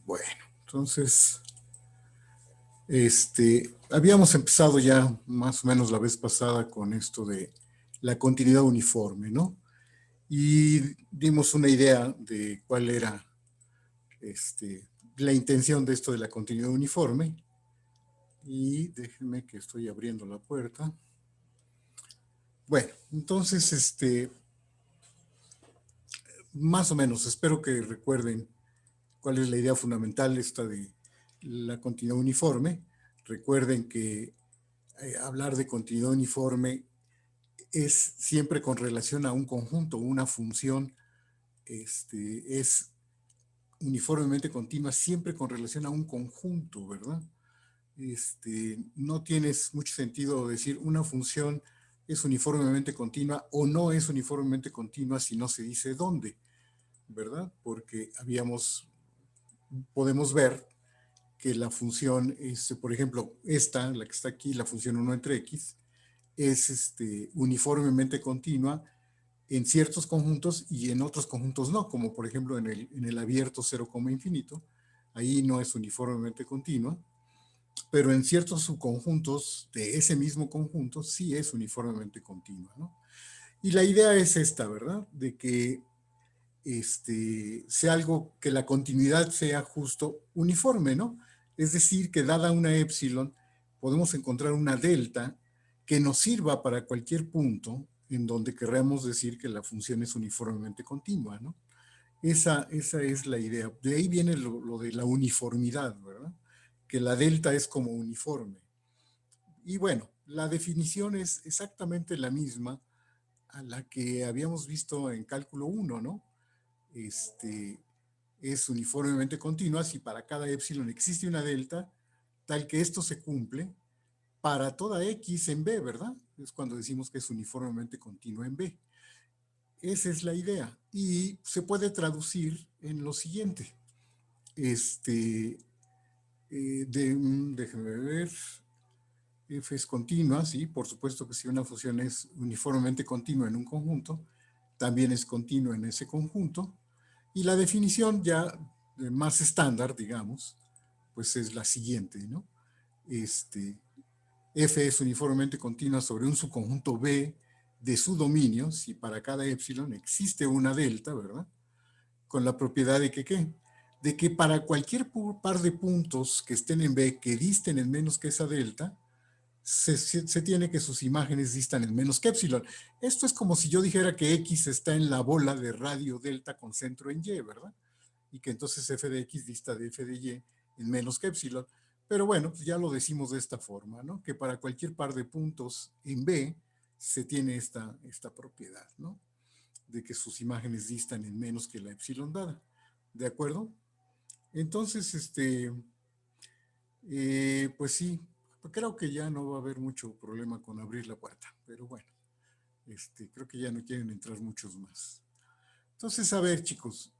Bueno, entonces, habíamos empezado ya más o menos la vez pasada con esto de la continuidad uniforme, ¿no? Y dimos una idea de cuál era la intención de esto de la continuidad uniforme. Y déjenme que estoy abriendo la puerta. Bueno, entonces, más o menos, espero que recuerden cuál es la idea fundamental esta de la continuidad uniforme. Recuerden que hablar de continuidad uniforme es siempre con relación a un conjunto, una función es uniformemente continua siempre con relación a un conjunto, ¿verdad? No tiene mucho sentido decir una función es uniformemente continua o no es uniformemente continua si no se dice dónde, ¿verdad? Porque podemos ver que la función, por ejemplo, la que está aquí, la función 1 entre x, es uniformemente continua en ciertos conjuntos y en otros conjuntos no, como por ejemplo en el abierto 0, infinito, ahí no es uniformemente continua, pero en ciertos subconjuntos de ese mismo conjunto sí es uniformemente continua, ¿no? Y la idea es esta, ¿verdad? De que sea algo, que la continuidad sea justo uniforme, ¿no? Es decir, que dada una épsilon, podemos encontrar una delta que nos sirva para cualquier punto en donde queramos decir que la función es uniformemente continua, ¿no? Esa es la idea. De ahí viene lo de la uniformidad, ¿verdad? Que la delta es como uniforme. Y bueno, la definición es exactamente la misma a la que habíamos visto en cálculo 1, ¿no? Es uniformemente continua si para cada épsilon existe una delta, tal que esto se cumple para toda x en B, ¿verdad? Es cuando decimos que es uniformemente continua en B. Esa es la idea. Y se puede traducir en lo siguiente. Déjenme ver. F es continua, sí, por supuesto que si una función es uniformemente continua en un conjunto, también es continua en ese conjunto. Y la definición ya más estándar, digamos, pues es la siguiente, ¿no? F es uniformemente continua sobre un subconjunto B de su dominio, si para cada épsilon existe una delta, ¿verdad? Con la propiedad de que, ¿qué? De que para cualquier par de puntos que estén en B que disten en menos que esa delta, se tiene que sus imágenes distan en menos que épsilon. Esto es como si yo dijera que X está en la bola de radio delta con centro en Y, ¿verdad? Y que entonces f de x dista de f de y en menos que epsilon. Pero bueno, pues ya lo decimos de esta forma, ¿no? Que para cualquier par de puntos en B se tiene esta propiedad, ¿no? De que sus imágenes distan en menos que la epsilon dada. ¿De acuerdo? Entonces, pues sí, creo que ya no va a haber mucho problema con abrir la puerta, pero bueno, creo que ya no quieren entrar muchos más. Entonces, a ver, chicos,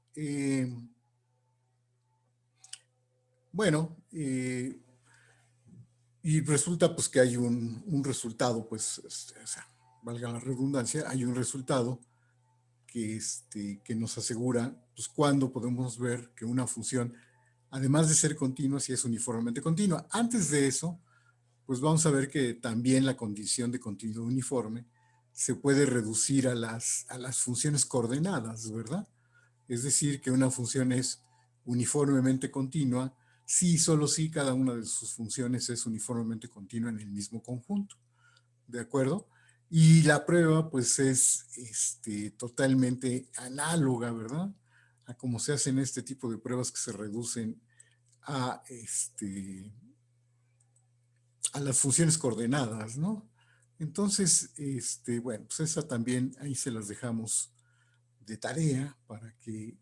bueno, y resulta pues que hay un resultado, pues, o sea, valga la redundancia, hay un resultado que nos asegura pues cuándo podemos ver que una función, además de ser continua, sí es uniformemente continua. Antes de eso, pues vamos a ver que también la condición de continuidad uniforme se puede reducir a las funciones coordenadas, ¿verdad? Es decir, que una función es uniformemente continua si solo si cada una de sus funciones es uniformemente continua en el mismo conjunto. ¿De acuerdo? Y la prueba pues es totalmente análoga, ¿verdad? A cómo se hacen este tipo de pruebas que se reducen a, a las funciones coordenadas, ¿no? Entonces, bueno, pues esa también ahí se las dejamos de tarea para que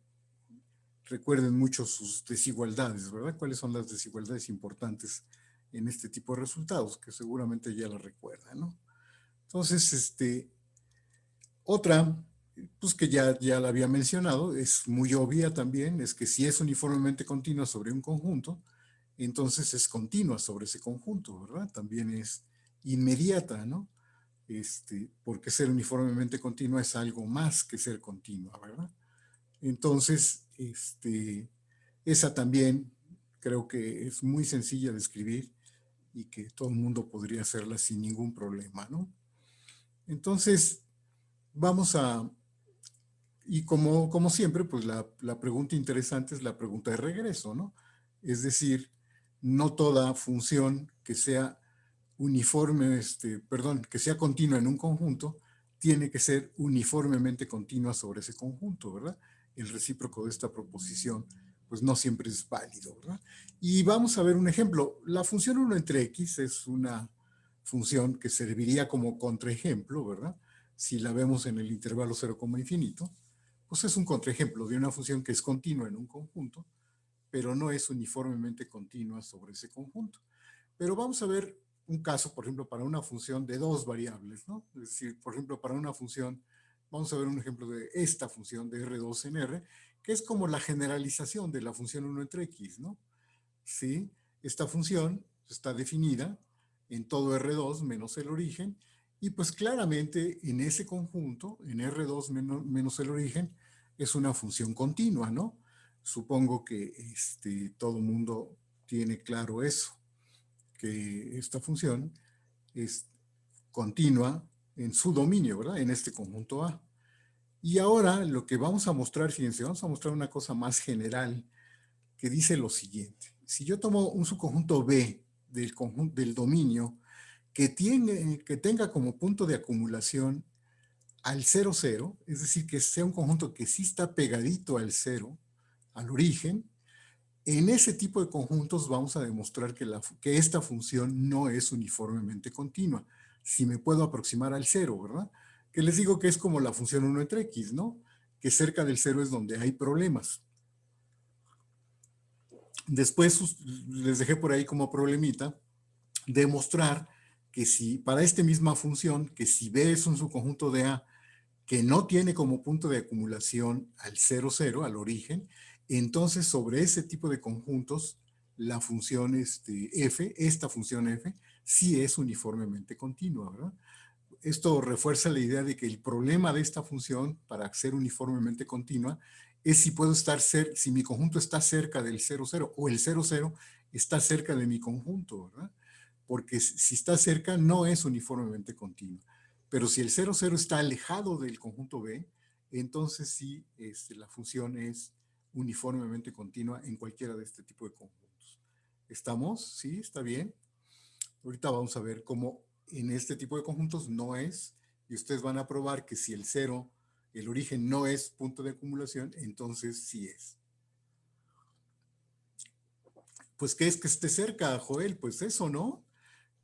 recuerden mucho sus desigualdades, ¿verdad? ¿Cuáles son las desigualdades importantes en este tipo de resultados? Que seguramente ya las recuerdan, ¿no? Entonces, otra, pues que ya la había mencionado, es muy obvia también, es que si es uniformemente continua sobre un conjunto, entonces es continua sobre ese conjunto, ¿verdad? También es inmediata, ¿no? Porque ser uniformemente continua es algo más que ser continua, ¿verdad? Entonces, Esa también creo que es muy sencilla de escribir y que todo el mundo podría hacerla sin ningún problema, ¿no? Entonces, vamos a, y como siempre, pues la pregunta interesante es la pregunta de regreso, ¿no? Es decir, no toda función que sea uniforme, perdón, que sea continua en un conjunto, tiene que ser uniformemente continua sobre ese conjunto, ¿verdad? El recíproco de esta proposición, pues no siempre es válido, ¿verdad? Y vamos a ver un ejemplo. La función 1 entre x es una función que serviría como contraejemplo, ¿verdad? Si la vemos en el intervalo 0, infinito, pues es un contraejemplo de una función que es continua en un conjunto, pero no es uniformemente continua sobre ese conjunto. Pero vamos a ver un caso, por ejemplo, para una función de dos variables, ¿no? Es decir, por ejemplo, para una función, vamos a ver un ejemplo de esta función de R2 en R, que es como la generalización de la función 1 entre X, ¿no? ¿Sí? Esta función está definida en todo R2 menos el origen, y pues claramente en ese conjunto, en R2 menos el origen, es una función continua, ¿no? Supongo que todo el mundo tiene claro eso, que esta función es continua en su dominio, ¿verdad? En este conjunto A. Y ahora lo que vamos a mostrar, fíjense, vamos a mostrar una cosa más general que dice lo siguiente. Si yo tomo un subconjunto B del dominio que tenga como punto de acumulación al 0, 0, es decir, que sea un conjunto que sí está pegadito al 0, al origen, en ese tipo de conjuntos vamos a demostrar que esta función no es uniformemente continua. Si me puedo aproximar al 0, ¿verdad? Que les digo que es como la función 1 entre x, ¿no? Que cerca del 0 es donde hay problemas. Después les dejé por ahí como problemita demostrar que si para esta misma función, que si B es un subconjunto de A que no tiene como punto de acumulación al 0, 0, al origen, entonces sobre ese tipo de conjuntos, la función f, esta función f, sí es uniformemente continua, ¿verdad? Esto refuerza la idea de que el problema de esta función, para ser uniformemente continua, es si puedo estar si mi conjunto está cerca del 0, 0 o el 0, 0 está cerca de mi conjunto, ¿verdad? Porque si está cerca no es uniformemente continua. Pero si el 0, 0 está alejado del conjunto B, entonces sí la función es uniformemente continua en cualquiera de este tipo de conjuntos. ¿Estamos? ¿Sí? ¿Está bien? Ahorita vamos a ver cómo en este tipo de conjuntos no es, y ustedes van a probar que si el 0, el origen no es punto de acumulación, entonces sí es. Pues, ¿qué es que esté cerca, Joel? Pues eso, ¿no?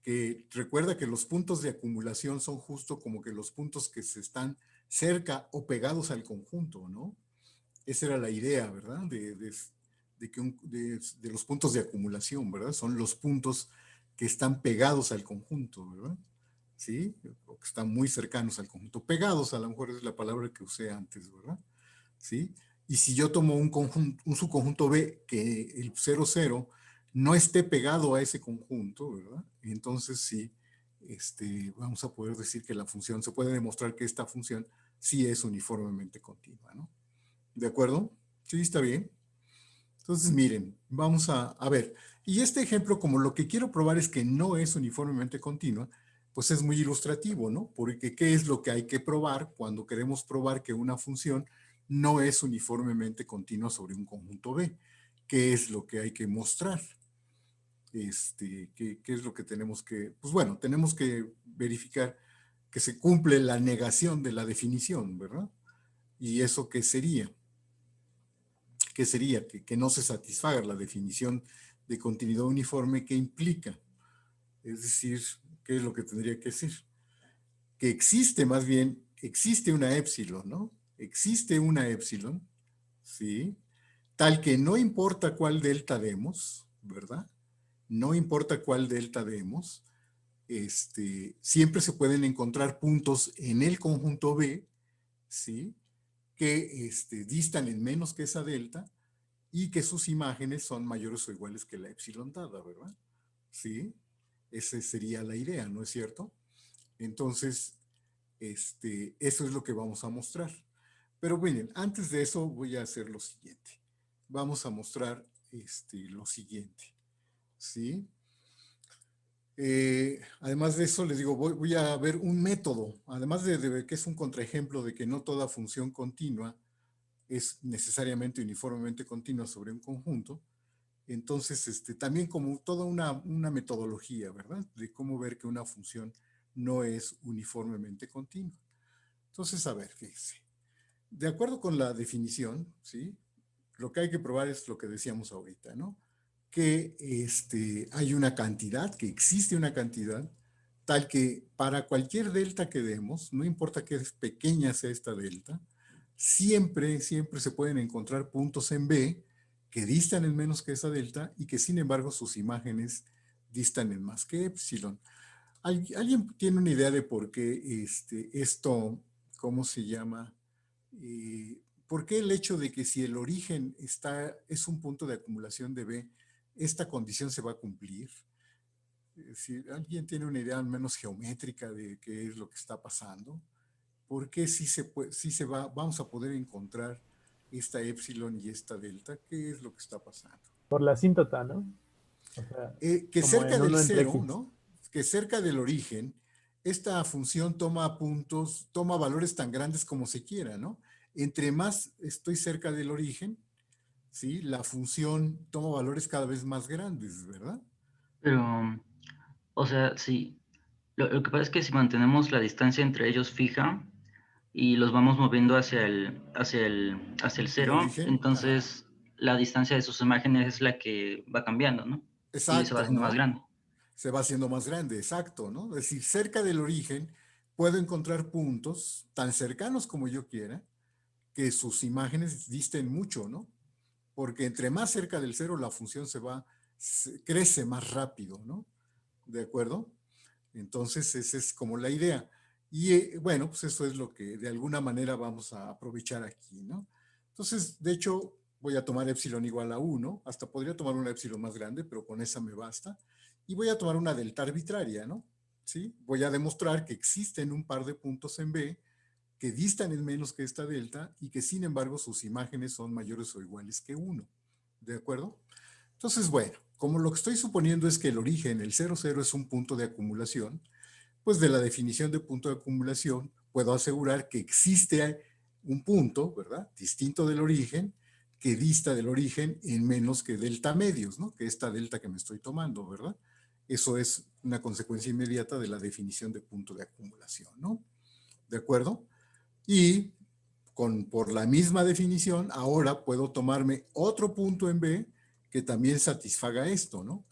Que recuerda que los puntos de acumulación son justo como que los puntos que se están cerca o pegados al conjunto, ¿no? Esa era la idea, ¿verdad? De los puntos de acumulación, ¿verdad? Son los puntos que están pegados al conjunto, ¿verdad? ¿Sí? O que están muy cercanos al conjunto. Pegados, a lo mejor es la palabra que usé antes, ¿verdad? ¿Sí? Y si yo tomo un subconjunto B que el 0, 0 no esté pegado a ese conjunto, ¿verdad? Entonces sí, vamos a poder decir que la función, se puede demostrar que esta función sí es uniformemente continua, ¿no? ¿De acuerdo? Sí, está bien. Entonces, miren, vamos a ver. Y este ejemplo, como lo que quiero probar es que no es uniformemente continua, pues es muy ilustrativo, ¿no? Porque ¿qué es lo que hay que probar cuando queremos probar que una función no es uniformemente continua sobre un conjunto B? ¿Qué es lo que hay que mostrar? ¿Qué es lo que tenemos que...? Pues bueno, tenemos que verificar que se cumple la negación de la definición, ¿verdad? ¿Y eso qué sería? ¿Qué sería? Que no se satisfaga la definición de continuidad uniforme que implica. Es decir, ¿qué es lo que tendría que decir? Que existe, más bien, existe una épsilon, ¿no? Existe una épsilon, ¿sí? Tal que no importa cuál delta demos, ¿verdad? No importa cuál delta demos, siempre se pueden encontrar puntos en el conjunto B, ¿sí? Que distan en menos que esa delta y que sus imágenes son mayores o iguales que la epsilon dada, ¿verdad? Sí, esa sería la idea, ¿no es cierto? Entonces, eso es lo que vamos a mostrar. Pero miren, antes de eso voy a hacer lo siguiente. vamos a mostrar lo siguiente, ¿sí? Además de eso, les digo, voy a ver un método, además de ver que es un contraejemplo de que no toda función continua es necesariamente uniformemente continua sobre un conjunto. Entonces, también como toda una metodología, ¿verdad? De cómo ver que una función no es uniformemente continua. Entonces, a ver, fíjense. De acuerdo con la definición, ¿sí? Lo que hay que probar es lo que decíamos ahorita, ¿no? Que hay una cantidad, que existe una cantidad, tal que para cualquier delta que demos, no importa qué pequeña sea esta delta, siempre se pueden encontrar puntos en B que distan en menos que esa delta y que sin embargo sus imágenes distan en más que epsilon. ¿Alguien tiene una idea de por qué esto, cómo se llama? ¿Por qué el hecho de que si el origen es un punto de acumulación de B, esta condición se va a cumplir? Si alguien tiene una idea al menos geométrica de qué es lo que está pasando, ¿por qué vamos a poder encontrar esta epsilon y esta delta? ¿Qué es lo que está pasando? Por la asíntota, ¿no? O sea, Que como cerca en del uno entre cero, X. ¿no? Que cerca del origen, esta función toma puntos, toma valores tan grandes como se quiera, ¿no? Entre más estoy cerca del origen, ¿sí? La función toma valores cada vez más grandes, ¿verdad? Pero, o sea, sí. Lo que pasa es que si mantenemos la distancia entre ellos fija y los vamos moviendo hacia el El cero, origen, ajá. entonces la distancia de sus imágenes es la que va cambiando, ¿no? Y se va Exacto, haciendo más ¿no? grande. Se va haciendo más grande, exacto, ¿no? Es decir, cerca del origen puedo encontrar puntos tan cercanos como yo quiera que sus imágenes disten mucho, ¿no? Porque entre más cerca del cero la función crece más rápido, ¿no? ¿De acuerdo? Entonces, esa es como la idea. Y bueno, pues eso es lo que de alguna manera vamos a aprovechar aquí, ¿no? Entonces, de hecho, voy a tomar epsilon igual a 1, hasta podría tomar una epsilon más grande, pero con esa me basta. Y voy a tomar una delta arbitraria, ¿no? ¿Sí? Voy a demostrar que existen un par de puntos en B que distan en menos que esta delta y que sin embargo sus imágenes son mayores o iguales que 1. ¿De acuerdo? Entonces, bueno, como lo que estoy suponiendo es que el origen, el 0, 0 es un punto de acumulación, pues de la definición de punto de acumulación puedo asegurar que existe un punto, ¿verdad? Distinto del origen, que dista del origen en menos que delta medios, ¿no? Que esta delta que me estoy tomando, ¿verdad? Eso es una consecuencia inmediata de la definición de punto de acumulación, ¿no? ¿De acuerdo? Y por la misma definición, ahora puedo tomarme otro punto en B que también satisfaga esto, ¿no?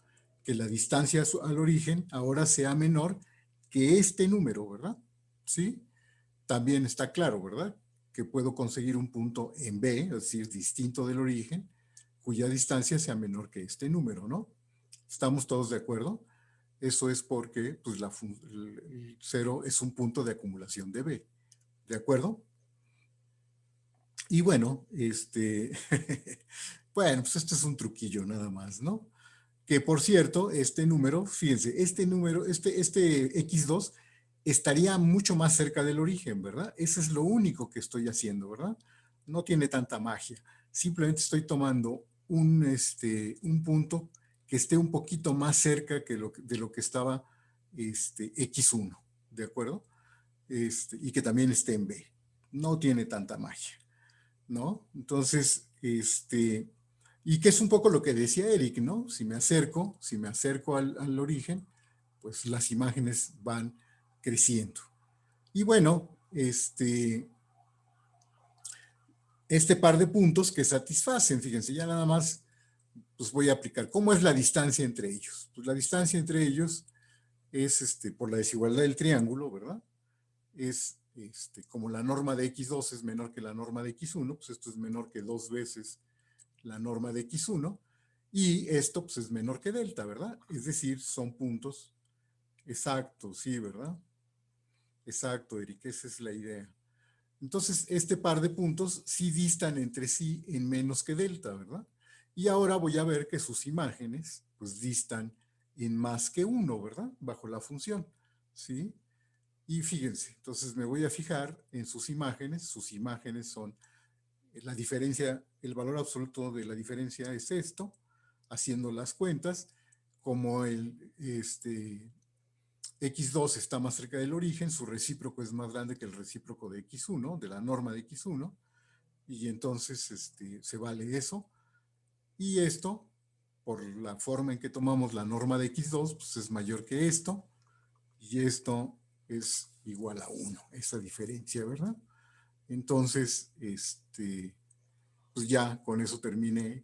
Que la distancia al origen ahora sea menor que este número, ¿verdad? ¿Sí? También está claro, ¿verdad? Que puedo conseguir un punto en B, es decir, distinto del origen, cuya distancia sea menor que este número, ¿no? ¿Estamos todos de acuerdo? Eso es porque pues, el 0 es un punto de acumulación de B. ¿De acuerdo? Y bueno, bueno, pues esto es un truquillo nada más, ¿no? Que por cierto, este número, fíjense, este número, este X2 estaría mucho más cerca del origen, ¿verdad? Eso es lo único que estoy haciendo, ¿verdad? No tiene tanta magia. Simplemente estoy tomando un punto que esté un poquito más cerca de lo que estaba X1, ¿de acuerdo? Y que también esté en B. No tiene tanta magia. ¿No? Entonces, y que es un poco lo que decía Eric, ¿no? Si me acerco al origen, pues las imágenes van creciendo. Y bueno, este par de puntos que satisfacen, fíjense, ya nada más, pues voy a aplicar. ¿Cómo es la distancia entre ellos? Pues la distancia entre ellos es por la desigualdad del triángulo, ¿verdad? Es como la norma de X2 es menor que la norma de X1, pues esto es menor que 2 veces la norma de X1, y esto pues es menor que delta, ¿verdad? Es decir, son puntos exactos, sí, ¿verdad? Exacto, Eric, esa es la idea. Entonces, este par de puntos sí distan entre sí en menos que delta, ¿verdad? Y ahora voy a ver que sus imágenes pues distan en más que 1, ¿verdad? Bajo la función, ¿sí? Y fíjense, entonces me voy a fijar en sus imágenes son la diferencia, el valor absoluto de la diferencia es esto, haciendo las cuentas, como el X2 está más cerca del origen, su recíproco es más grande que el recíproco de X1, de la norma de X1, y entonces se vale eso. Y esto, por la forma en que tomamos la norma de X2, pues es mayor que esto, y esto es igual a 1, esa diferencia, ¿verdad? Entonces, pues ya con eso terminé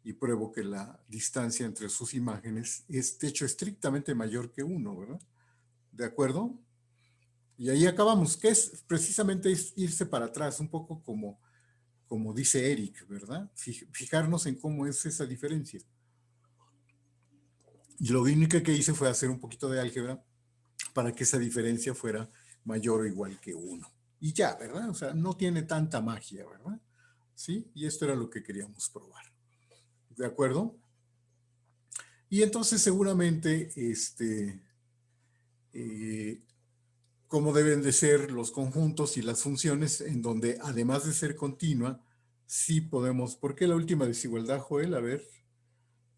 y pruebo que la distancia entre sus imágenes es, de hecho, estrictamente mayor que 1, ¿verdad? ¿De acuerdo? Y ahí acabamos, que es precisamente irse para atrás, un poco como dice Eric, ¿verdad? Fijarnos en cómo es esa diferencia. Y lo único que hice fue hacer un poquito de álgebra para que esa diferencia fuera mayor o igual que 1. Y ya, ¿verdad? O sea, no tiene tanta magia, ¿verdad? ¿Sí? Y esto era lo que queríamos probar. ¿De acuerdo? Y entonces seguramente, cómo deben de ser los conjuntos y las funciones en donde, además de ser continua, sí podemos. ¿Por qué la última desigualdad, Joel? A ver,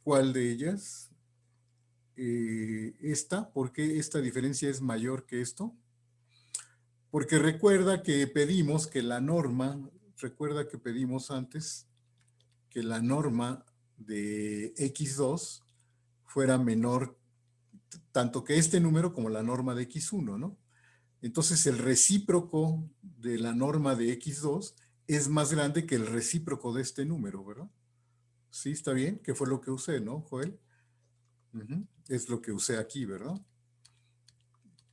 ¿cuál de ellas? Esta. ¿Por qué esta diferencia es mayor que esto? Porque recuerda que pedimos que la norma, recuerda que pedimos antes que la norma de X2 fuera menor tanto que este número como la norma de X1, ¿no? Entonces el recíproco de la norma de X2 es más grande que el recíproco de este número, ¿verdad? Sí, está bien, que fue lo que usé, ¿no, Joel? Es lo que usé aquí, ¿verdad?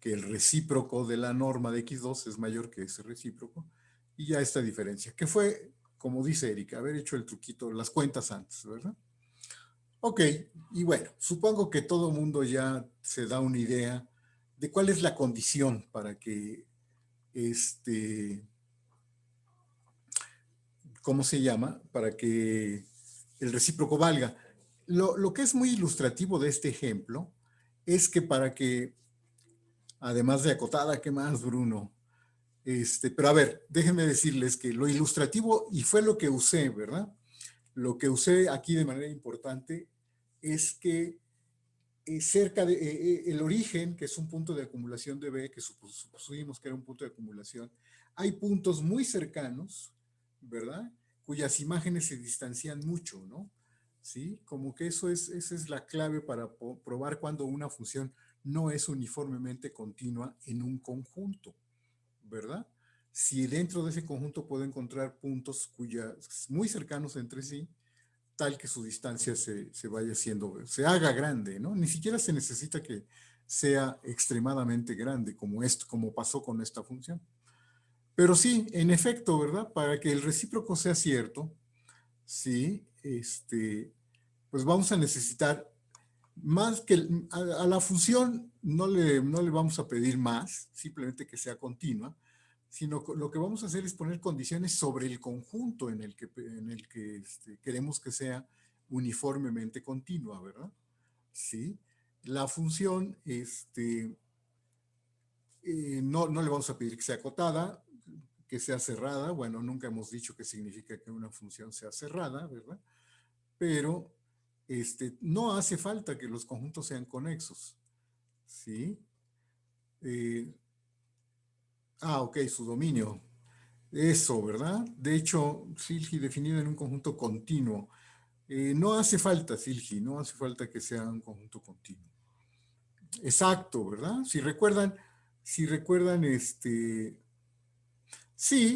Que el recíproco de la norma de X2 es mayor que ese recíproco. Y ya esta diferencia, que fue, como dice Erika, haber hecho el truquito, las cuentas antes, ¿verdad? Ok, y bueno, supongo que todo mundo ya se da una idea de cuál es la condición para que ¿cómo se llama? Para que el recíproco valga. Lo que es muy ilustrativo de este ejemplo es que para que, además de acotada, ¿qué más, Bruno? Pero a ver, déjenme decirles que lo ilustrativo, y fue lo que usé, ¿verdad? Lo que usé aquí de manera importante es que cerca de el origen, que es un punto de acumulación de B, que supusimos que era un punto de acumulación, hay puntos muy cercanos, ¿verdad? Cuyas imágenes se distancian mucho, ¿no? ¿Sí? Como que esa es la clave para probar cuando una función no es uniformemente continua en un conjunto, ¿verdad? Si dentro de ese conjunto puedo encontrar puntos muy cercanos entre sí, tal que su distancia se vaya haciendo, se haga grande, ¿no? Ni siquiera se necesita que sea extremadamente grande como pasó con esta función. Pero sí, en efecto, ¿verdad? Para que el recíproco sea cierto, sí, pues vamos a necesitar más que a la función no le vamos a pedir más, simplemente que sea continua, sino lo que vamos a hacer es poner condiciones sobre el conjunto en el que queremos que sea uniformemente continua, ¿verdad? Sí. La función, no le vamos a pedir que sea acotada, que sea cerrada. Bueno, nunca hemos dicho que significa que una función sea cerrada, ¿verdad? Pero no hace falta que los conjuntos sean conexos, ¿sí? Ok, su dominio. Eso, ¿verdad? De hecho, Silgi definido en un conjunto continuo. No hace falta, Silgi, no hace falta que sea un conjunto continuo. Exacto, ¿verdad? Si recuerdan, sí,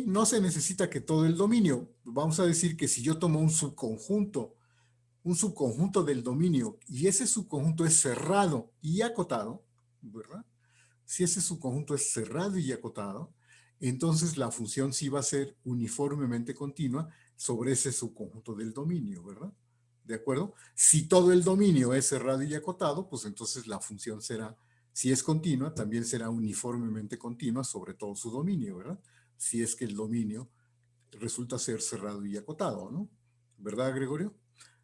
no se necesita que todo el dominio. Vamos a decir que si yo tomo un subconjunto del dominio y ese subconjunto es cerrado y acotado, ¿verdad? Si ese subconjunto es cerrado y acotado, entonces la función sí va a ser uniformemente continua sobre ese subconjunto del dominio, ¿verdad? ¿De acuerdo? Si todo el dominio es cerrado y acotado, pues entonces la función será, si es continua, también será uniformemente continua sobre todo su dominio, ¿verdad? Si es que el dominio resulta ser cerrado y acotado, ¿no? ¿Verdad, Gregorio?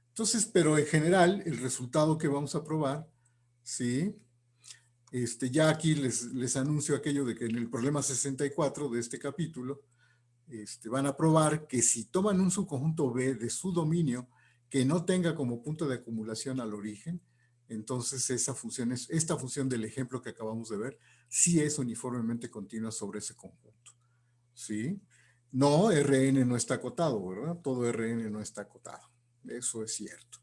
Entonces, pero en general, el resultado que vamos a probar, ¿sí? Ya aquí les anuncio aquello de que en el problema 64 de este capítulo, van a probar que si toman un subconjunto B de su dominio que no tenga como punto de acumulación al origen, entonces esta función del ejemplo que acabamos de ver, sí es uniformemente continua sobre ese conjunto. ¿Sí? No, Rn no está acotado, ¿verdad? Todo Rn no está acotado. Eso es cierto.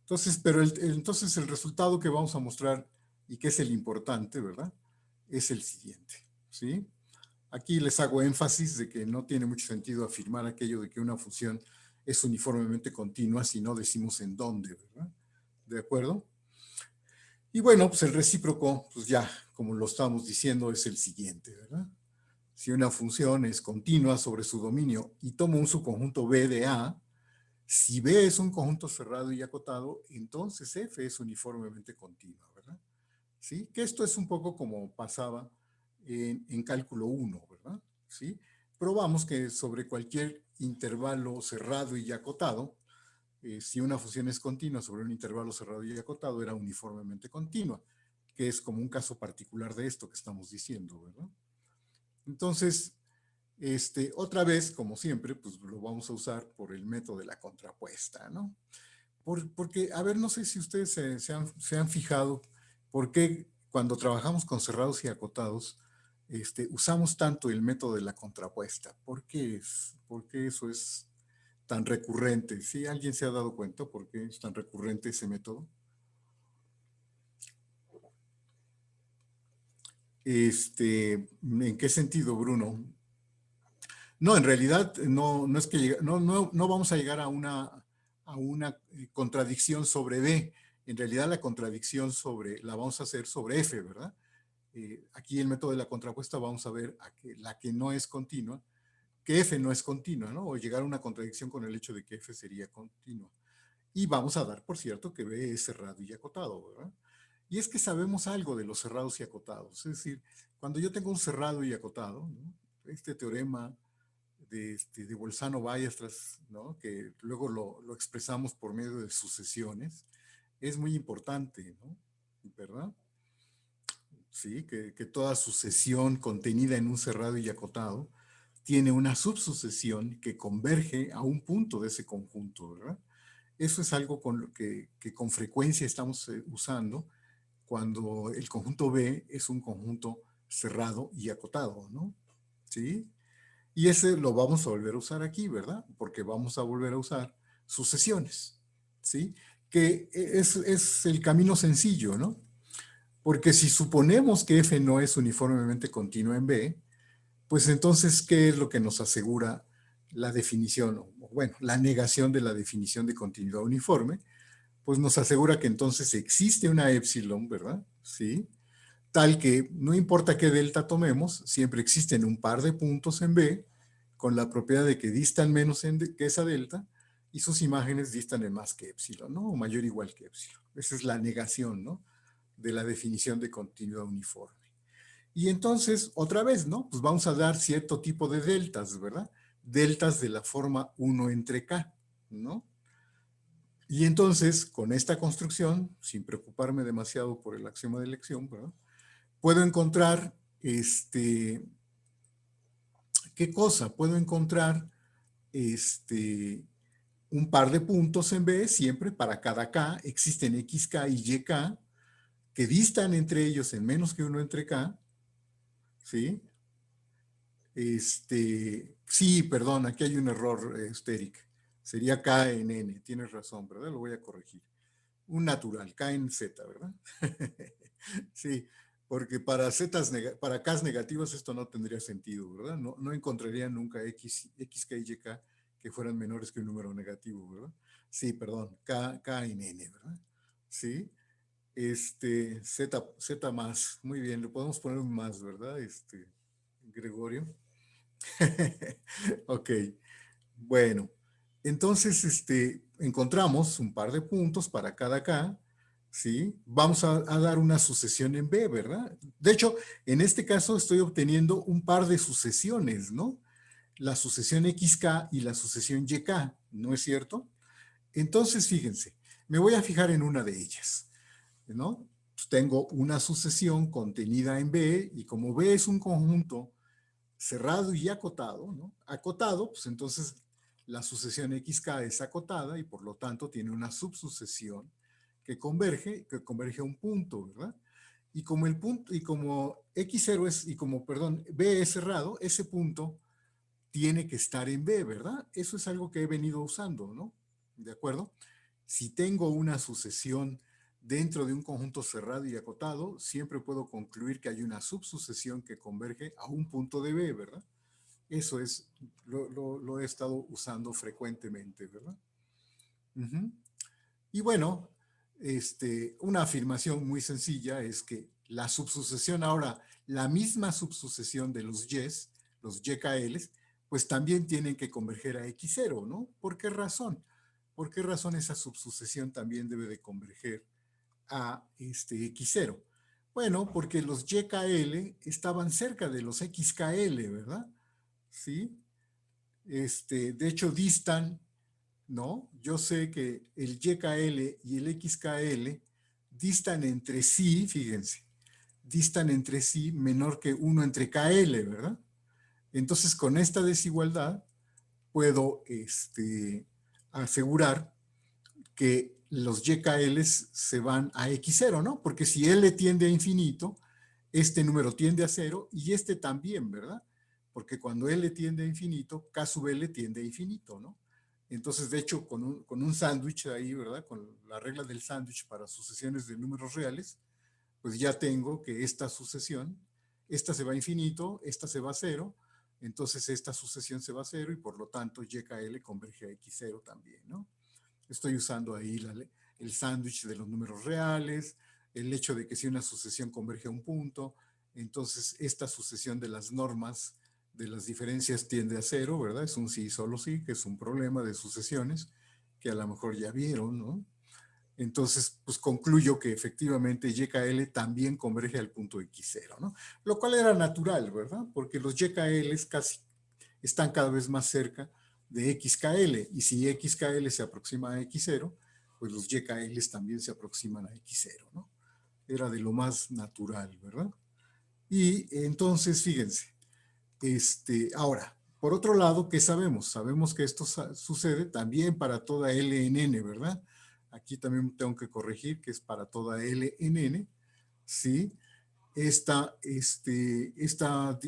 Entonces, pero entonces el resultado que vamos a mostrar y que es el importante, ¿verdad? Es el siguiente, ¿sí? Aquí les hago énfasis de que no tiene mucho sentido afirmar aquello de que una función es uniformemente continua si no decimos en dónde, ¿verdad? ¿De acuerdo? Y bueno, pues el recíproco, pues ya, como lo estamos diciendo, es el siguiente, ¿verdad? Si una función es continua sobre su dominio y tomo un subconjunto B de A, si B es un conjunto cerrado y acotado, entonces F es uniformemente continua, ¿verdad? ¿Sí? Que esto es un poco como pasaba en cálculo 1, ¿verdad? ¿Sí? Probamos que sobre cualquier intervalo cerrado y acotado, si una función es continua sobre un intervalo cerrado y acotado, era uniformemente continua, que es como un caso particular de esto que estamos diciendo, ¿verdad? Entonces, otra vez, como siempre, pues lo vamos a usar por el método de la contrapuesta, ¿no? Porque, a ver, no sé si ustedes se han fijado por qué cuando trabajamos con cerrados y acotados, usamos tanto el método de la contrapuesta. ¿Por qué eso es tan recurrente? ¿Sí? ¿Alguien se ha dado cuenta por qué es tan recurrente ese método? ¿En qué sentido, Bruno? No, en realidad no es que no vamos a llegar a una contradicción sobre B. En realidad la contradicción la vamos a hacer sobre F, ¿verdad? Aquí el método de la contrapuesta vamos a ver la que no es continua, que F no es continua, ¿no? O llegar a una contradicción con el hecho de que F sería continua. Y vamos a dar, por cierto, que B es cerrado y acotado, ¿verdad? Y es que sabemos algo de los cerrados y acotados. Es decir, cuando yo tengo un cerrado y acotado, ¿no? Este teorema de Bolzano-Weierstrass, ¿no? Que luego lo expresamos por medio de sucesiones, es muy importante, ¿no? ¿Verdad? Sí, que toda sucesión contenida en un cerrado y acotado tiene una subsucesión que converge a un punto de ese conjunto, ¿verdad? Eso es algo con lo que con frecuencia estamos usando cuando el conjunto B es un conjunto cerrado y acotado, ¿no? ¿Sí? Y ese lo vamos a volver a usar aquí, ¿verdad? Porque vamos a volver a usar sucesiones, ¿sí? Que es el camino sencillo, ¿no? Porque si suponemos que F no es uniformemente continua en B, pues entonces, ¿qué es lo que nos asegura la definición? O bueno, la negación de la definición de continuidad uniforme, pues nos asegura que entonces existe una épsilon, ¿verdad? Sí. Tal que no importa qué delta tomemos, siempre existen un par de puntos en B con la propiedad de que distan menos que esa delta y sus imágenes distan en más que épsilon, ¿no? O mayor o igual que épsilon. Esa es la negación, ¿no? De la definición de continuidad uniforme. Y entonces, otra vez, ¿no? Pues vamos a dar cierto tipo de deltas, ¿verdad? Deltas de la forma 1 entre K, ¿no? Y entonces, con esta construcción, sin preocuparme demasiado por el axioma de elección, ¿verdad? Puedo encontrar, ¿qué cosa? Puedo encontrar, un par de puntos en B, siempre para cada K, existen XK y YK, que distan entre ellos en menos que 1 entre K, ¿sí? Sí, perdón, aquí hay un error, Eric. Sería K en N, tienes razón, ¿verdad? Lo voy a corregir. Un natural, K en Z, ¿verdad? Sí, porque para Ks negativas esto no tendría sentido, ¿verdad? No encontraría nunca XK y YK que fueran menores que un número negativo, ¿verdad? Sí, perdón, K en N, ¿verdad? Sí, Z más, muy bien, le podemos poner un más, ¿verdad? Gregorio. Ok, bueno, entonces encontramos un par de puntos para cada K, ¿sí? Vamos a dar una sucesión en B, ¿verdad? De hecho, en este caso estoy obteniendo un par de sucesiones, ¿no? La sucesión XK y la sucesión YK, ¿no es cierto? Entonces, fíjense, me voy a fijar en una de ellas, ¿no? Pues tengo una sucesión contenida en B y como B es un conjunto cerrado y acotado, ¿no? Acotado, pues entonces la sucesión XK es acotada y por lo tanto tiene una subsucesión que converge a un punto, ¿verdad? Y como el punto, y como X0 es, y como, perdón, B es cerrado, ese punto tiene que estar en B, ¿verdad? Eso es algo que he venido usando, ¿no? ¿De acuerdo? Si tengo una sucesión dentro de un conjunto cerrado y acotado, siempre puedo concluir que hay una subsucesión que converge a un punto de B, ¿verdad? Eso es, lo he estado usando frecuentemente, ¿verdad? Uh-huh. Y bueno, una afirmación muy sencilla es que la subsucesión ahora, la misma subsucesión de los Ys, los YKLs, pues también tienen que converger a X0, ¿no? ¿Por qué razón? ¿Por qué razón esa subsucesión también debe de converger a X0? Bueno, porque los YKL estaban cerca de los XKL, ¿verdad? ¿Sí? De hecho, distan, ¿no? Yo sé que el YKL y el XKL distan entre sí, fíjense, distan entre sí menor que 1 entre KL, ¿verdad? Entonces, con esta desigualdad, puedo asegurar que los YKLs se van a X0, ¿no? Porque si L tiende a infinito, este número tiende a 0 y este también, ¿verdad? Porque cuando L tiende a infinito, K sub L tiende a infinito, ¿no? Entonces, de hecho, con un sándwich ahí, ¿verdad? Con la regla del sándwich para sucesiones de números reales, pues ya tengo que esta sucesión, esta se va a infinito, esta se va a 0, entonces esta sucesión se va a 0 y por lo tanto YKL converge a X0 también, ¿no? Estoy usando ahí el sándwich de los números reales, el hecho de que si una sucesión converge a un punto, entonces esta sucesión de las normas de las diferencias tiende a 0, ¿verdad? Es un sí, solo sí, que es un problema de sucesiones que a lo mejor ya vieron, ¿no? Entonces, pues concluyo que efectivamente YKL también converge al punto X0, ¿no? Lo cual era natural, ¿verdad? Porque los YKLs casi están cada vez más cerca de XKL, y si XKL se aproxima a X0, pues los YKLs también se aproximan a X0, ¿no? Era de lo más natural, ¿verdad? Y entonces, fíjense, ahora, por otro lado, ¿qué sabemos? Sabemos que esto sucede también para toda L en N, ¿verdad? Aquí también tengo que corregir que es para toda L en N, ¿sí? Esta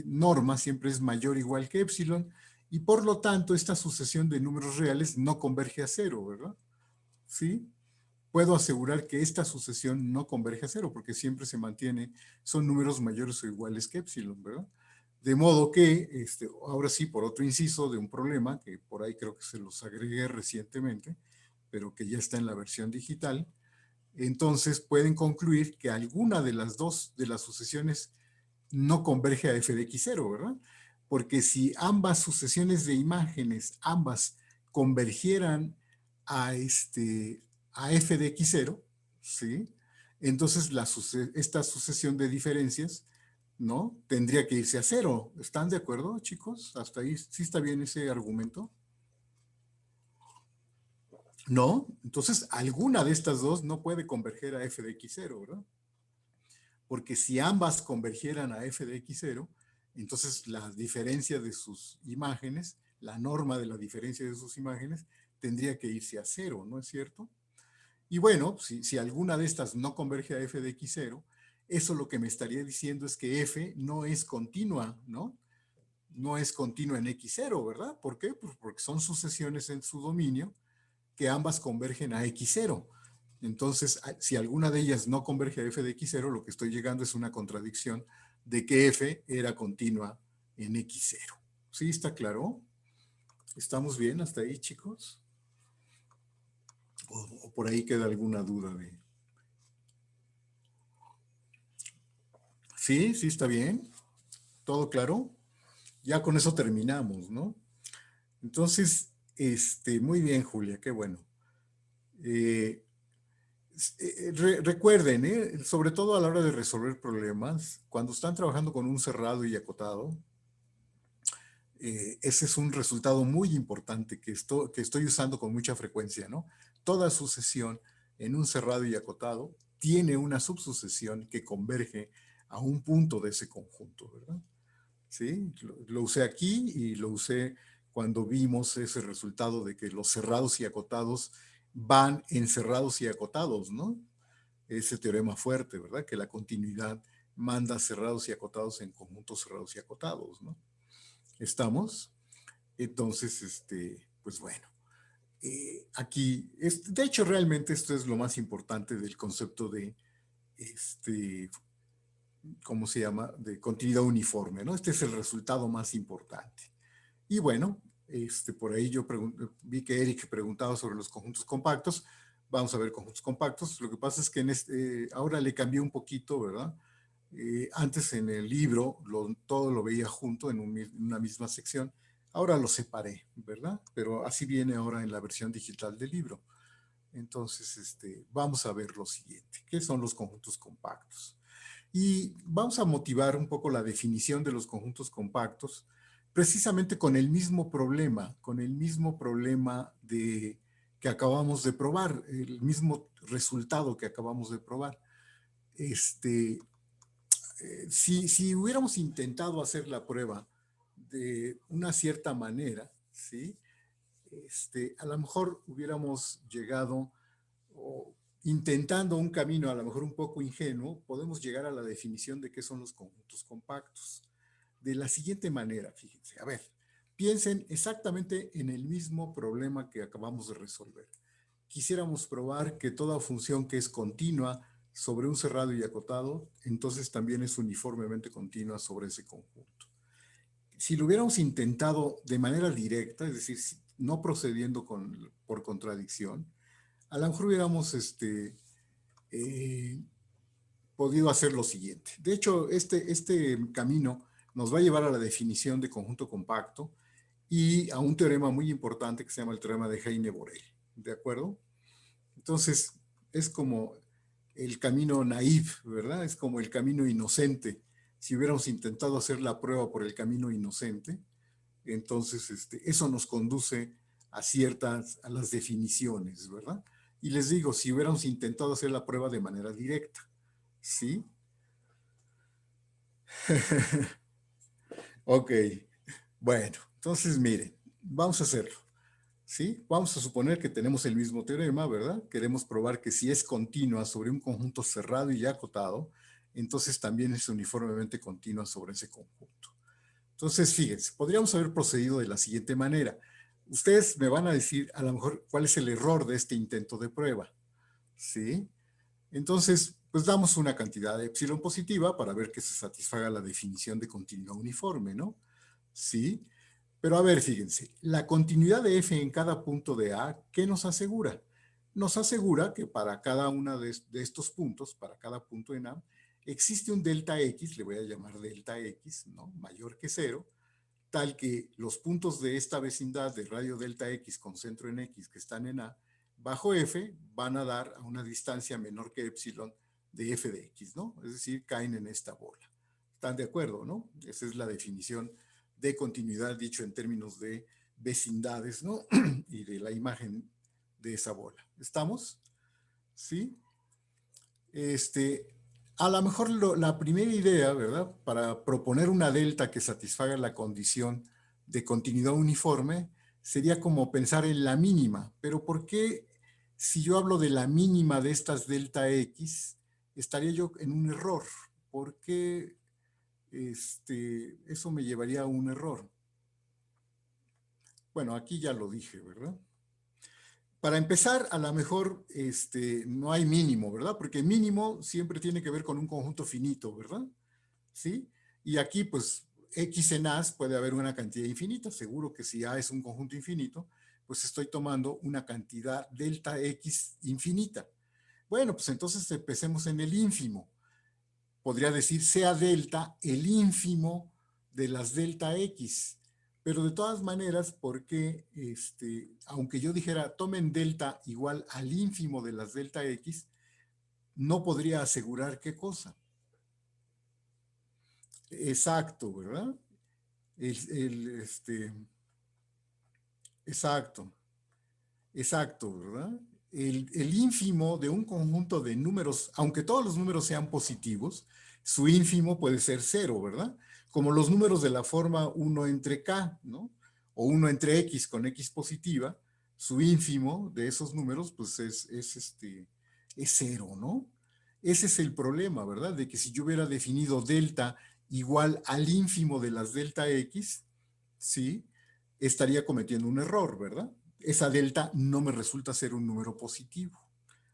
norma siempre es mayor o igual que epsilon, y por lo tanto esta sucesión de números reales no converge a 0, ¿verdad? ¿Sí? Puedo asegurar que esta sucesión no converge a 0 porque siempre se mantiene, son números mayores o iguales que epsilon, ¿verdad? De modo que, ahora sí, por otro inciso de un problema, que por ahí creo que se los agregué recientemente, pero que ya está en la versión digital, entonces pueden concluir que alguna de las dos de las sucesiones no converge a f de x0, ¿verdad? Porque si ambas sucesiones de imágenes, ambas convergieran a, a f de x0, ¿sí? Entonces esta sucesión de diferencias, ¿no? Tendría que irse a 0. ¿Están de acuerdo, chicos? Hasta ahí, ¿sí está bien ese argumento? No, entonces alguna de estas dos no puede converger a f de x0, ¿verdad? Porque si ambas convergieran a f de x0, entonces la diferencia de sus imágenes, la norma de la diferencia de sus imágenes, tendría que irse a 0, ¿no es cierto? Y bueno, si alguna de estas no converge a f de x0, eso lo que me estaría diciendo es que f no es continua, ¿no? No es continua en x0, ¿verdad? ¿Por qué? Pues porque son sucesiones en su dominio que ambas convergen a x0. Entonces, si alguna de ellas no converge a f de x0, lo que estoy llegando es una contradicción de que f era continua en x0. ¿Sí está claro? ¿Estamos bien hasta ahí, chicos? ¿O por ahí queda alguna duda de...? ¿Sí? ¿Sí está bien? ¿Todo claro? Ya con eso terminamos, ¿no? Entonces, muy bien, Julia, qué bueno. Recuerden, sobre todo a la hora de resolver problemas, cuando están trabajando con un cerrado y acotado, ese es un resultado muy importante que estoy usando con mucha frecuencia, ¿no? Toda sucesión en un cerrado y acotado tiene una subsucesión que converge a un punto de ese conjunto, ¿verdad? ¿sí? Lo usé aquí y lo usé cuando vimos ese resultado de que los cerrados y acotados van en cerrados y acotados, ¿no? Ese teorema fuerte, ¿verdad? Que la continuidad manda cerrados y acotados en conjuntos cerrados y acotados, ¿no? ¿Estamos? Entonces, pues bueno, aquí, de hecho, realmente esto es lo más importante del concepto de, ¿cómo se llama? De continuidad uniforme, ¿no? Este es el resultado más importante. Y bueno, por ahí yo vi que Eric preguntaba sobre los conjuntos compactos. Vamos a ver conjuntos compactos. Lo que pasa es que ahora le cambié un poquito, ¿verdad? Antes en el libro todo lo veía junto en una misma sección. Ahora lo separé, ¿verdad? Pero así viene ahora en la versión digital del libro. Entonces, vamos a ver lo siguiente. ¿Qué son los conjuntos compactos? Y vamos a motivar un poco la definición de los conjuntos compactos, precisamente con el mismo problema que acabamos de probar, el mismo resultado que acabamos de probar. Si hubiéramos intentado hacer la prueba de una cierta manera, ¿sí? A lo mejor hubiéramos llegado, o intentando un camino a lo mejor un poco ingenuo, podemos llegar a la definición de qué son los conjuntos compactos. De la siguiente manera, fíjense, a ver, piensen exactamente en el mismo problema que acabamos de resolver. Quisiéramos probar que toda función que es continua sobre un cerrado y acotado, entonces también es uniformemente continua sobre ese conjunto. Si lo hubiéramos intentado de manera directa, es decir, no procediendo por contradicción, a lo mejor hubiéramos podido hacer lo siguiente. De hecho, este camino nos va a llevar a la definición de conjunto compacto y a un teorema muy importante que se llama el teorema de Heine-Borel. ¿De acuerdo? Entonces, es como el camino naïf, ¿verdad? Es como el camino inocente. Si hubiéramos intentado hacer la prueba por el camino inocente, entonces eso nos conduce a las definiciones, ¿verdad? Y les digo, si hubiéramos intentado hacer la prueba de manera directa, ¿sí? Ok, bueno, entonces miren, vamos a hacerlo, ¿sí? Vamos a suponer que tenemos el mismo teorema, ¿verdad? Queremos probar que si es continua sobre un conjunto cerrado y acotado, entonces también es uniformemente continua sobre ese conjunto. Entonces, fíjense, podríamos haber procedido de la siguiente manera. Ustedes me van a decir a lo mejor cuál es el error de este intento de prueba, ¿sí? Entonces, pues damos una cantidad de epsilon positiva para ver que se satisfaga la definición de continuidad uniforme, ¿no? Sí, pero a ver, fíjense, la continuidad de f en cada punto de A, ¿qué nos asegura? Nos asegura que para cada uno de estos puntos, para cada punto en A, existe un delta X, le voy a llamar delta X, ¿no? Mayor que 0, tal que los puntos de esta vecindad de radio delta X con centro en X que están en A, bajo F van a dar a una distancia menor que epsilon de F de X, ¿no? Es decir, caen en esta bola. ¿Están de acuerdo, no? Esa es la definición de continuidad dicho en términos de vecindades, ¿no? Y de la imagen de esa bola. ¿Estamos? ¿Sí? A lo mejor la primera idea, ¿verdad? Para proponer una delta que satisfaga la condición de continuidad uniforme sería como pensar en la mínima. Pero ¿por qué si yo hablo de la mínima de estas delta X, estaría yo en un error? ¿Por qué eso me llevaría a un error? Bueno, aquí ya lo dije, ¿verdad? Para empezar, a lo mejor no hay mínimo, ¿verdad? Porque mínimo siempre tiene que ver con un conjunto finito, ¿verdad? ¿Sí? Y aquí, pues, X en A puede haber una cantidad infinita. Seguro que si A es un conjunto infinito, pues estoy tomando una cantidad delta X infinita. Bueno, pues entonces empecemos en el ínfimo. Podría decir sea delta el ínfimo de las delta X. Pero de todas maneras, porque aunque yo dijera tomen delta igual al ínfimo de las delta X, no podría asegurar qué cosa. Exacto, ¿verdad? Exacto, exacto, ¿verdad? El ínfimo de un conjunto de números, aunque todos los números sean positivos, su ínfimo puede ser 0, ¿verdad? como los números de la forma 1 entre K, ¿no? O 1 entre X con X positiva, su ínfimo de esos números, pues es 0, ¿no? Ese es el problema, ¿verdad? De que si yo hubiera definido delta igual al ínfimo de las delta X, ¿sí? Estaría cometiendo un error, ¿verdad? Esa delta no me resulta ser un número positivo,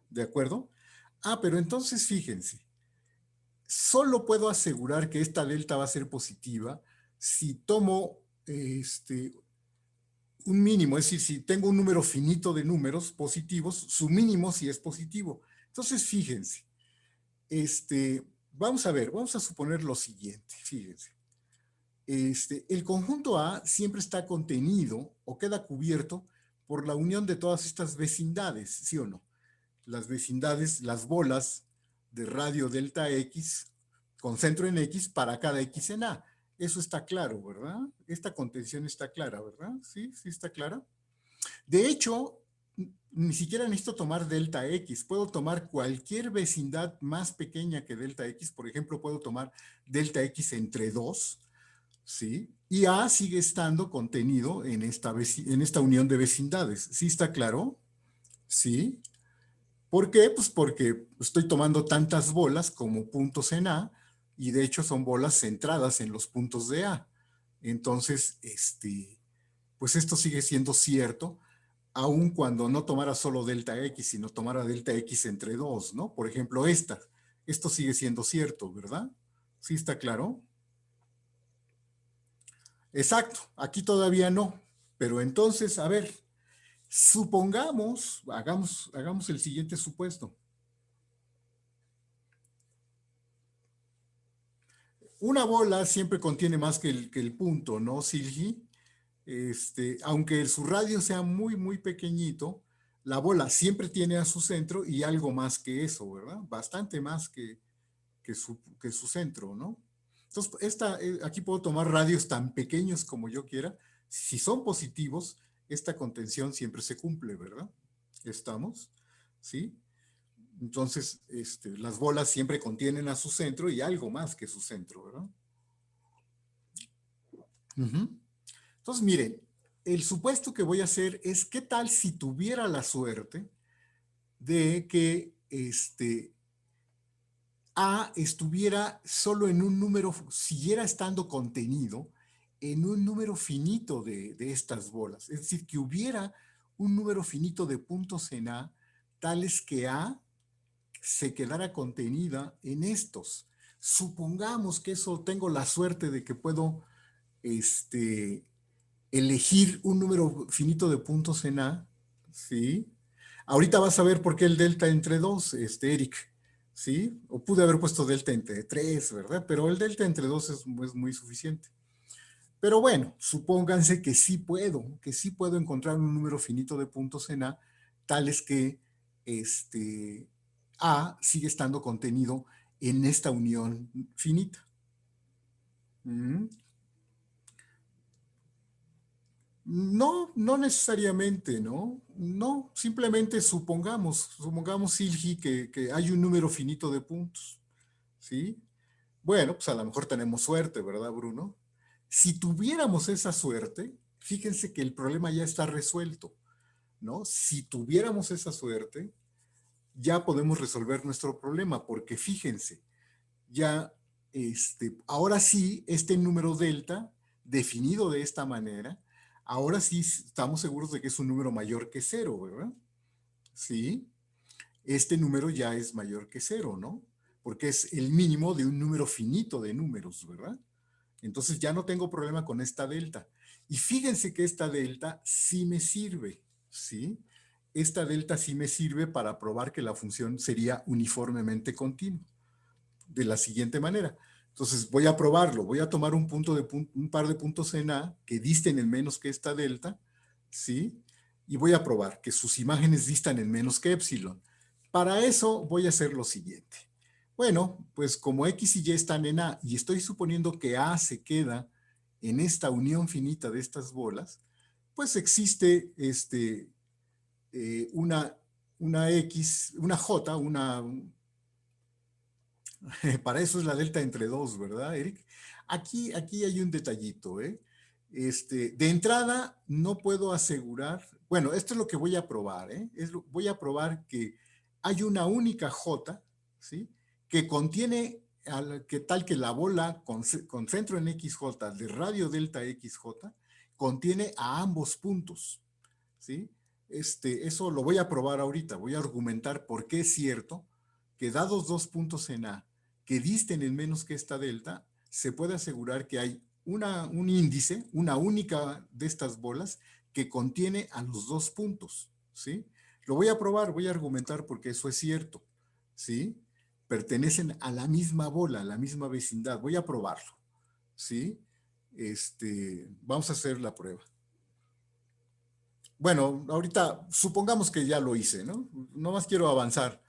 ¿de acuerdo? Ah, pero entonces fíjense, solo puedo asegurar que esta delta va a ser positiva si tomo un mínimo, es decir, si tengo un número finito de números positivos, su mínimo sí es positivo. Entonces, fíjense, vamos a ver, vamos a suponer lo siguiente, fíjense. El conjunto A siempre está contenido o queda cubierto por la unión de todas estas vecindades, ¿sí o no? Las vecindades, las bolas de radio delta X con centro en X para cada X en A. Eso está claro, ¿verdad? Esta contención está clara, ¿verdad? Sí, sí está clara. De hecho, ni siquiera necesito tomar delta X. Puedo tomar cualquier vecindad más pequeña que delta X. Por ejemplo, puedo tomar delta X entre 2, ¿sí? Y A sigue estando contenido en esta unión de vecindades. ¿Sí está claro? ¿Sí? ¿Por qué? Pues porque estoy tomando tantas bolas como puntos en A y de hecho son bolas centradas en los puntos de A. Entonces, pues esto sigue siendo cierto, aun cuando no tomara solo delta X, sino tomara delta X entre 2, ¿no? Por ejemplo, esto sigue siendo cierto, ¿verdad? ¿Sí está claro? Exacto, aquí todavía no, pero entonces, a ver, supongamos, hagamos el siguiente supuesto. Una bola siempre contiene más que el punto, ¿no, Silgi? Aunque su radio sea muy, muy pequeñito, la bola siempre tiene a su centro y algo más que eso, ¿verdad? Bastante más que su centro, ¿no? Entonces, aquí puedo tomar radios tan pequeños como yo quiera. Si son positivos, esta contención siempre se cumple, ¿verdad? ¿Estamos? ¿Sí? Entonces, las bolas siempre contienen a su centro y algo más que su centro, ¿verdad? Uh-huh. Entonces, miren, el supuesto que voy a hacer es, ¿qué tal si tuviera la suerte de que A estuviera solo en un número, siguiera estando contenido en un número finito de estas bolas? Es decir, que hubiera un número finito de puntos en A, tales que A se quedara contenida en estos. Supongamos que eso tengo la suerte de que puedo elegir un número finito de puntos en A, ¿sí? Ahorita vas a ver por qué el delta entre 2, Eric, ¿sí? O pude haber puesto delta entre 3, ¿verdad? Pero el delta entre 2 es muy suficiente. Pero bueno, supónganse que sí puedo encontrar un número finito de puntos en A, tales que A sigue estando contenido en esta unión finita. ¿Mm? No, no necesariamente, ¿no? No, simplemente supongamos, Silgi, que hay un número finito de puntos, ¿sí? Bueno, pues a lo mejor tenemos suerte, ¿verdad, Bruno? Si tuviéramos esa suerte, fíjense que el problema ya está resuelto, ¿no? Si tuviéramos esa suerte, ya podemos resolver nuestro problema, porque fíjense, ya, ahora sí, este número delta, definido de esta manera, ahora sí estamos seguros de que es un número mayor que 0, ¿verdad? Sí, este número ya es mayor que 0, ¿no? Porque es el mínimo de un número finito de números, ¿verdad? Entonces ya no tengo problema con esta delta. Y fíjense que esta delta sí me sirve, ¿sí? Esta delta sí me sirve para probar que la función sería uniformemente continua de la siguiente manera. Entonces voy a probarlo, voy a tomar un par de puntos en A que disten en menos que esta delta, ¿sí? Y voy a probar que sus imágenes distan en menos que epsilon. Para eso voy a hacer lo siguiente. Bueno, pues como X y Y están en A y estoy suponiendo que A se queda en esta unión finita de estas bolas, pues existe una X, una J, Para eso es la delta entre dos, ¿verdad, Eric? Aquí hay un detallito, ¿eh? De entrada, no puedo asegurar, bueno, esto es lo que voy a probar, ¿eh? Voy a probar que hay una única J, ¿sí? Que contiene, que tal que la bola con centro en XJ de radio delta XJ contiene a ambos puntos, ¿sí? Eso lo voy a probar ahorita, voy a argumentar por qué es cierto que dados dos puntos en A que disten en menos que esta delta, se puede asegurar que hay un índice, una única de estas bolas que contiene a los dos puntos, ¿sí? Lo voy a probar, voy a argumentar porque eso es cierto, ¿sí? Pertenecen a la misma bola, a la misma vecindad. Voy a probarlo, ¿sí? Vamos a hacer la prueba. Bueno, ahorita supongamos que ya lo hice, ¿no? No más quiero avanzar.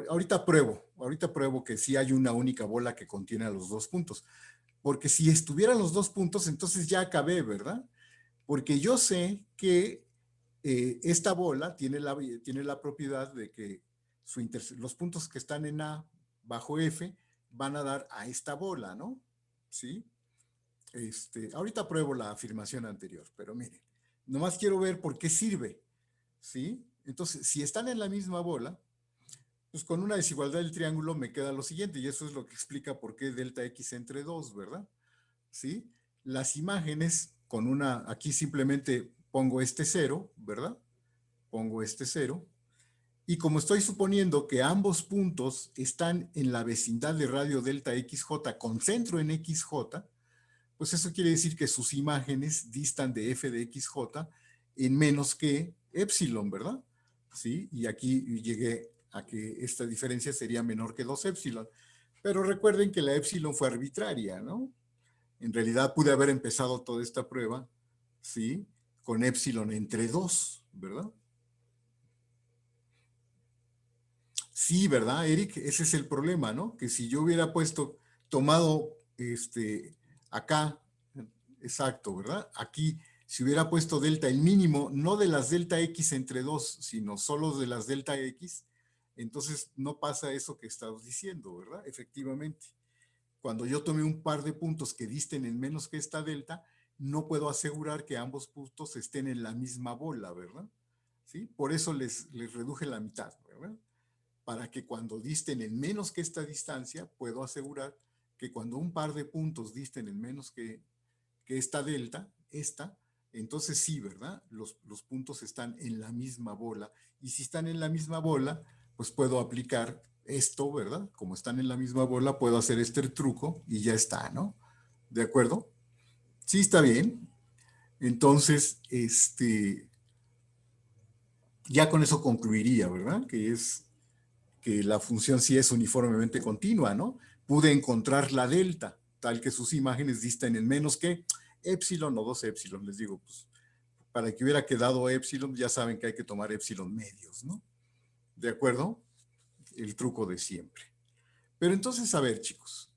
Ahorita pruebo que sí hay una única bola que contiene a los dos puntos. Porque si estuvieran los dos puntos, entonces ya acabé, ¿verdad? Porque yo sé que esta bola tiene la propiedad de que los puntos que están en A bajo F van a dar a esta bola, ¿no? ¿Sí? Ahorita pruebo la afirmación anterior, pero miren, nomás quiero ver por qué sirve, ¿sí? Entonces, si están en la misma bola, pues con una desigualdad del triángulo me queda lo siguiente, y eso es lo que explica por qué delta X entre 2, ¿verdad? ¿Sí? Las imágenes con aquí simplemente pongo este cero, ¿verdad? Pongo este cero, y como estoy suponiendo que ambos puntos están en la vecindad de radio delta XJ con centro en XJ, pues eso quiere decir que sus imágenes distan de f de XJ en menos que epsilon, ¿verdad? ¿Sí? Y aquí llegué a que esta diferencia sería menor que 2 epsilon. Pero recuerden que la epsilon fue arbitraria, ¿no? En realidad pude haber empezado toda esta prueba, ¿sí? Con epsilon entre 2, ¿verdad? Sí, ¿verdad, Eric? Ese es el problema, ¿no? Que si yo hubiera tomado acá, exacto, ¿verdad? Aquí, si hubiera puesto delta, el mínimo, no de las delta X entre 2, sino solo de las delta X, entonces no pasa eso que estamos diciendo, ¿verdad? Efectivamente. Cuando yo tomé un par de puntos que disten en menos que esta delta, no puedo asegurar que ambos puntos estén en la misma bola, ¿verdad? ¿Sí? Por eso les reduje la mitad, ¿verdad? Para que cuando disten en menos que esta distancia, puedo asegurar que cuando un par de puntos disten en menos que esta delta, entonces sí, ¿verdad? Los puntos están en la misma bola. Y si están en la misma bola, pues puedo aplicar esto, ¿verdad? Como están en la misma bola, puedo hacer este truco y ya está, ¿no? ¿De acuerdo? Sí, está bien. Entonces, ya con eso concluiría, ¿verdad? Que la función sí es uniformemente continua, ¿no? Pude encontrar la delta, tal que sus imágenes distan en menos que epsilon o 2 epsilon. Les digo, pues, para que hubiera quedado epsilon, ya saben que hay que tomar epsilon medios, ¿no? ¿De acuerdo? El truco de siempre. Pero entonces, a ver, chicos,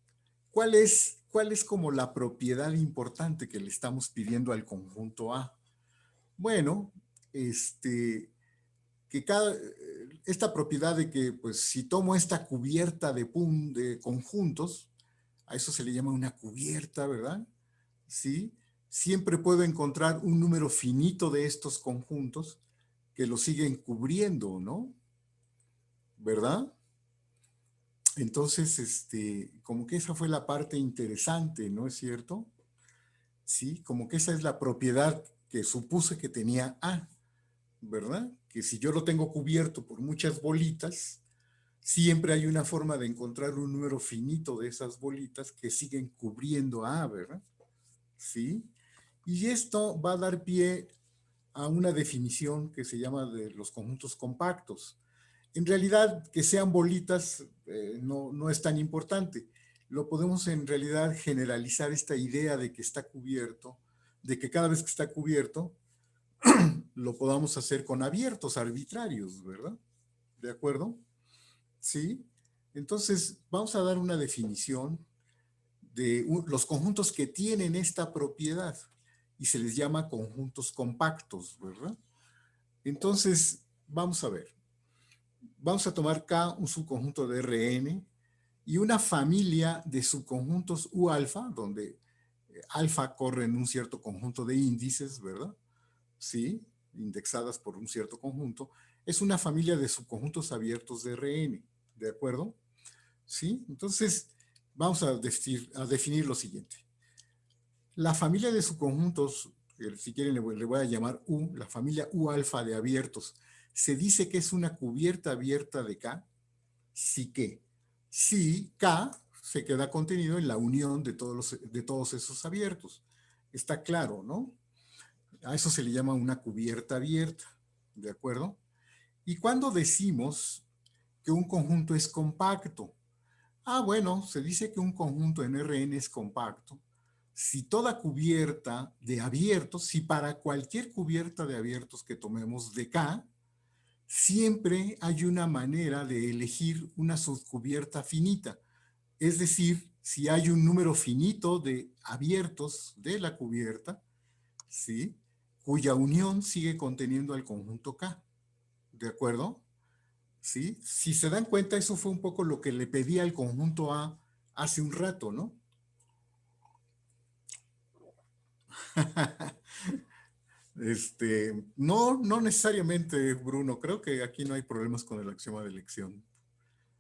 ¿cuál es como la propiedad importante que le estamos pidiendo al conjunto A? Bueno, que esta propiedad de que, pues, si tomo esta cubierta de conjuntos, a eso se le llama una cubierta, ¿verdad? ¿Sí? Siempre puedo encontrar un número finito de estos conjuntos que lo siguen cubriendo, ¿no? ¿Verdad? Entonces, como que esa fue la parte interesante, ¿no es cierto? Sí, como que esa es la propiedad que supuse que tenía A, ¿verdad? Que si yo lo tengo cubierto por muchas bolitas, siempre hay una forma de encontrar un número finito de esas bolitas que siguen cubriendo A, ¿verdad? ¿Sí? Y esto va a dar pie a una definición que se llama de los conjuntos compactos. En realidad, que sean bolitas no es tan importante. Lo podemos en realidad generalizar esta idea de que está cubierto, de que cada vez que está cubierto, lo podamos hacer con abiertos arbitrarios, ¿verdad? ¿De acuerdo? Sí. Entonces, vamos a dar una definición de los conjuntos que tienen esta propiedad y se les llama conjuntos compactos, ¿verdad? Entonces, vamos a ver. Vamos a tomar K un subconjunto de Rn y una familia de subconjuntos U alfa, donde alfa corre en un cierto conjunto de índices, ¿verdad? Sí, indexadas por un cierto conjunto, es una familia de subconjuntos abiertos de Rn, ¿de acuerdo? ¿Sí? Entonces, vamos a definir lo siguiente. La familia de subconjuntos, si quieren le voy a llamar U, la familia U alfa de abiertos, se dice que es una cubierta abierta de K, si que, si K se queda contenido en la unión de todos esos abiertos. Está claro, ¿no? A eso se le llama una cubierta abierta, ¿de acuerdo? ¿Y cuando decimos que un conjunto es compacto? Ah, bueno, se dice que un conjunto en Rn es compacto si toda cubierta de abiertos, si para cualquier cubierta de abiertos que tomemos de K, siempre hay una manera de elegir una subcubierta finita. Es decir, si hay un número finito de abiertos de la cubierta, ¿sí?, cuya unión sigue conteniendo al conjunto K. ¿De acuerdo? ¿Sí? Si se dan cuenta, eso fue un poco lo que le pedí al conjunto A hace un rato, ¿no? No necesariamente, Bruno. Creo que aquí no hay problemas con el axioma de elección.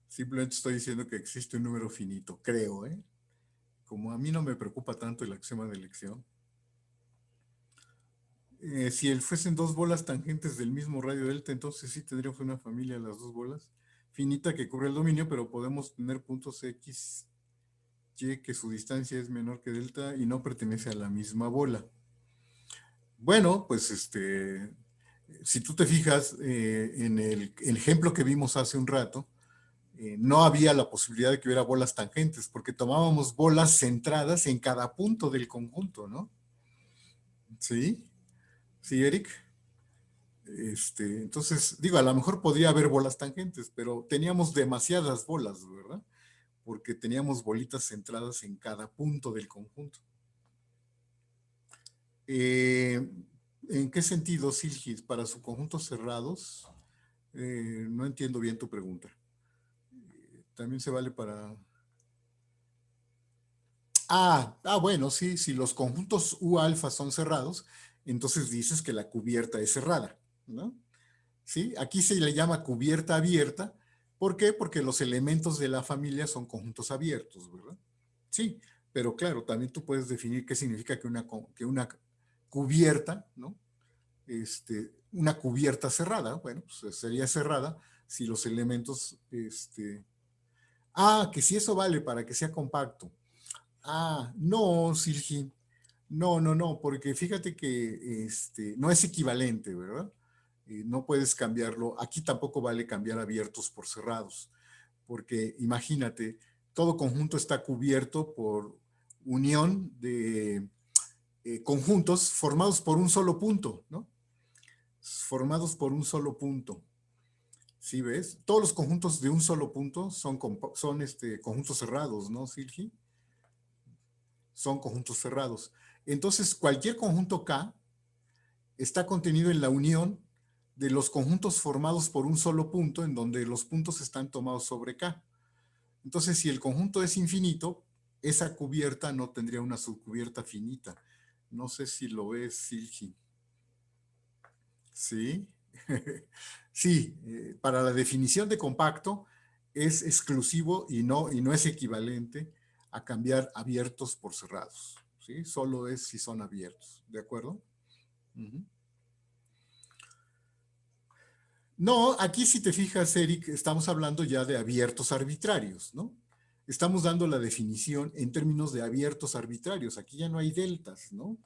Simplemente estoy diciendo que existe un número finito, creo, ¿eh? Como a mí no me preocupa tanto el axioma de elección. Si fuesen dos bolas tangentes del mismo radio delta, entonces sí tendríamos una familia de las dos bolas finita que cubre el dominio, pero podemos tener puntos X, Y, que su distancia es menor que delta y no pertenece a la misma bola. Bueno, pues si tú te fijas en el ejemplo que vimos hace un rato, no había la posibilidad de que hubiera bolas tangentes, porque tomábamos bolas centradas en cada punto del conjunto, ¿no? ¿Sí? ¿Sí, Eric? Entonces, digo, a lo mejor podría haber bolas tangentes, pero teníamos demasiadas bolas, ¿verdad? Porque teníamos bolitas centradas en cada punto del conjunto. ¿En qué sentido, Silgis? Para subconjuntos cerrados, no entiendo bien tu pregunta. También se vale para... bueno, sí, si los conjuntos U alfa son cerrados, entonces dices que la cubierta es cerrada, ¿no? ¿Sí? Aquí se le llama cubierta abierta. ¿Por qué? Porque los elementos de la familia son conjuntos abiertos, ¿verdad? Sí, pero claro, también tú puedes definir qué significa que una cubierta, ¿no? Una cubierta cerrada. Bueno, pues sería cerrada si los elementos, que si eso vale para que sea compacto. No, Silgi, no, porque fíjate que no es equivalente, ¿verdad? No puedes cambiarlo. Aquí tampoco vale cambiar abiertos por cerrados, porque imagínate, todo conjunto está cubierto por unión de conjuntos formados por un solo punto, ¿no? Formados por un solo punto. ¿Sí ves? Todos los conjuntos de un solo punto son conjuntos cerrados, ¿no, Silgi? Son conjuntos cerrados. Entonces, cualquier conjunto K está contenido en la unión de los conjuntos formados por un solo punto, en donde los puntos están tomados sobre K. Entonces, si el conjunto es infinito, esa cubierta no tendría una subcubierta finita. No sé si lo ves, Silgi. ¿Sí? Sí, para la definición de compacto es exclusivo y no es equivalente a cambiar abiertos por cerrados. ¿Sí? Solo es si son abiertos. ¿De acuerdo? No, aquí si te fijas, Eric, estamos hablando ya de abiertos arbitrarios, ¿no? Estamos dando la definición en términos de abiertos arbitrarios. Aquí ya no hay deltas, ¿no?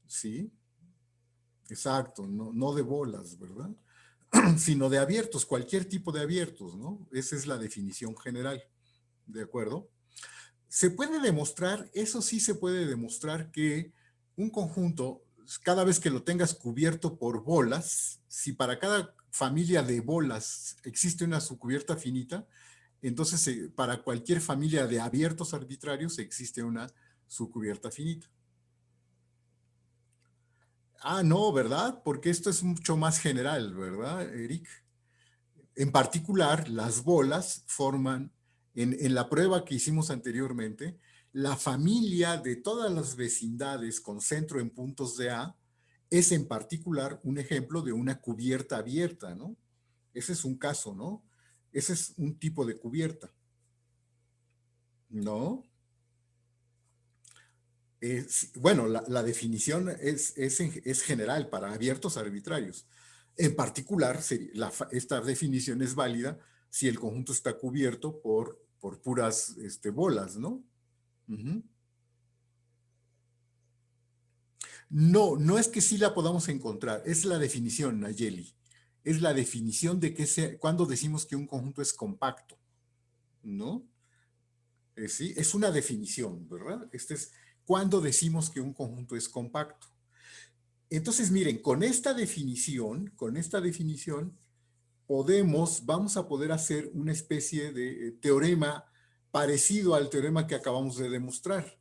Sí, exacto, no de bolas, ¿verdad? Sino de abiertos, cualquier tipo de abiertos, ¿no? Esa es la definición general, ¿de acuerdo? Se puede demostrar, eso sí se puede demostrar que un conjunto, cada vez que lo tengas cubierto por bolas, si para cada familia de bolas existe una subcubierta finita, entonces para cualquier familia de abiertos arbitrarios existe una subcubierta finita. No, ¿verdad? Porque esto es mucho más general, ¿verdad, Eric? En particular, las bolas forman En la prueba que hicimos anteriormente, la familia de todas las vecindades con centro en puntos de A es en particular un ejemplo de una cubierta abierta, ¿no? Ese es un caso, ¿no? Ese es un tipo de cubierta, ¿no? Bueno, la definición es general para abiertos arbitrarios. En particular, esta definición es válida si el conjunto está cubierto por puras bolas, ¿no? Uh-huh. No, no es que sí la podamos encontrar, es la definición, Nayeli. Es la definición de cuando decimos que un conjunto es compacto, ¿no? Sí, es una definición, ¿verdad? Este es cuando decimos que un conjunto es compacto. Entonces, miren, con esta definición, vamos a poder hacer una especie de teorema parecido al teorema que acabamos de demostrar.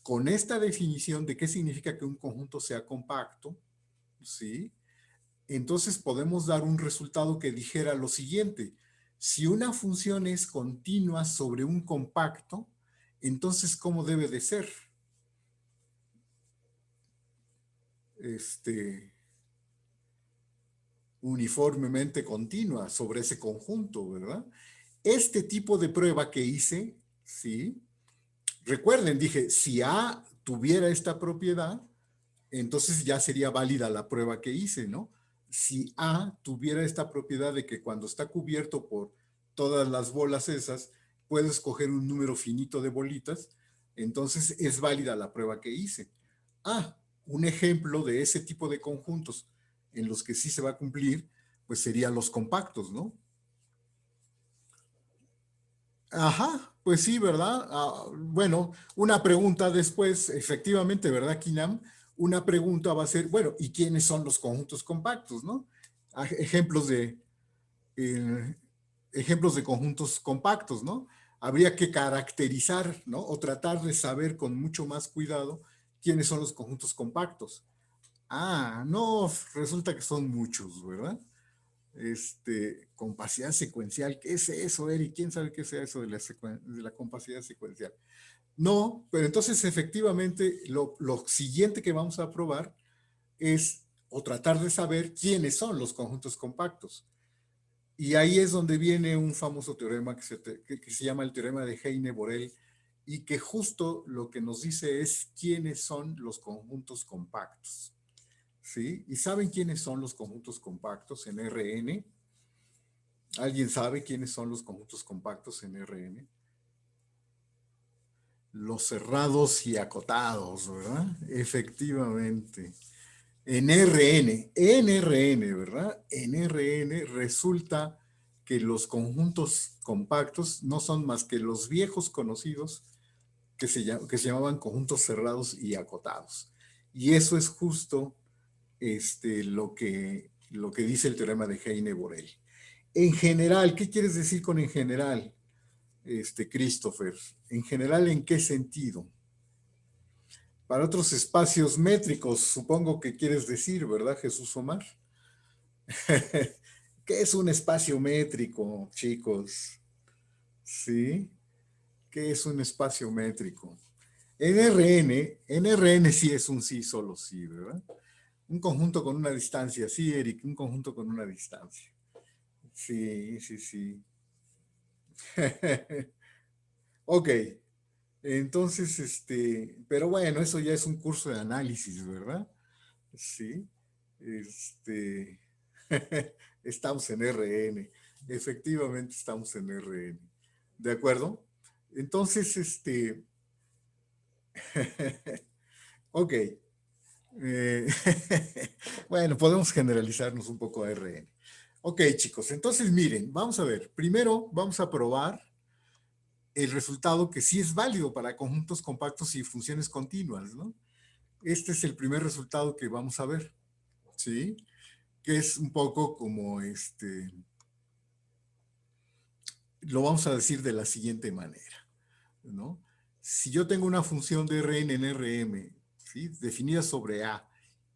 Con esta definición de qué significa que un conjunto sea compacto, ¿sí? Entonces podemos dar un resultado que dijera lo siguiente: si una función es continua sobre un compacto, entonces ¿cómo debe de ser? Uniformemente continua sobre ese conjunto, ¿verdad? Este tipo de prueba que hice, ¿sí? Recuerden, dije, si A tuviera esta propiedad, entonces ya sería válida la prueba que hice, ¿no? Si A tuviera esta propiedad de que cuando está cubierto por todas las bolas esas, puedo escoger un número finito de bolitas, entonces es válida la prueba que hice. Un ejemplo de ese tipo de conjuntos en los que sí se va a cumplir, pues serían los compactos, ¿no? Ajá, pues sí, ¿verdad? Bueno, una pregunta después, efectivamente, ¿verdad, Kinam? Una pregunta va a ser, bueno, ¿y quiénes son los conjuntos compactos, no? Ejemplos eh, ejemplos de conjuntos compactos, ¿no? Habría que caracterizar, ¿no? O tratar de saber con mucho más cuidado quiénes son los conjuntos compactos. No, resulta que son muchos, ¿verdad? Compacidad secuencial. ¿Qué es eso, Eric? ¿Quién sabe qué es eso de la compacidad secuencial? No, pero entonces efectivamente lo siguiente que vamos a probar es, o tratar de saber quiénes son los conjuntos compactos. Y ahí es donde viene un famoso teorema que se llama el teorema de Heine-Borel, y que justo lo que nos dice es quiénes son los conjuntos compactos. ¿Sí? ¿Y saben quiénes son los conjuntos compactos en Rn? ¿Alguien sabe quiénes son los conjuntos compactos en Rn? Los cerrados y acotados, ¿verdad? Efectivamente. En Rn, ¿verdad? En Rn resulta que los conjuntos compactos no son más que los viejos conocidos que se llamaban conjuntos cerrados y acotados. Y eso es justo lo que dice el teorema de Heine-Borel. En general, ¿qué quieres decir con en general, Christopher? En general, ¿en qué sentido? Para otros espacios métricos, supongo que quieres decir, ¿verdad, Jesús Omar? ¿Qué es un espacio métrico, chicos? ¿Sí? ¿Qué es un espacio métrico? En Rn sí es un sí, solo sí, ¿verdad? Un conjunto con una distancia, sí, Eric, un conjunto con una distancia. Sí, sí, sí. Ok, entonces, pero bueno, eso ya es un curso de análisis, ¿verdad? Sí, este, estamos en Rn, efectivamente estamos en Rn, ¿de acuerdo? Entonces, ok, eh, bueno, podemos generalizarnos un poco a Rn. Ok, chicos, entonces miren, vamos a ver, primero vamos a probar el resultado que sí es válido para conjuntos compactos y funciones continuas, ¿no? Este es el primer resultado que vamos a ver, ¿sí? Que es un poco como lo vamos a decir de la siguiente manera, ¿no? Si yo tengo una función de Rn en Rm, ¿sí? Definida sobre A,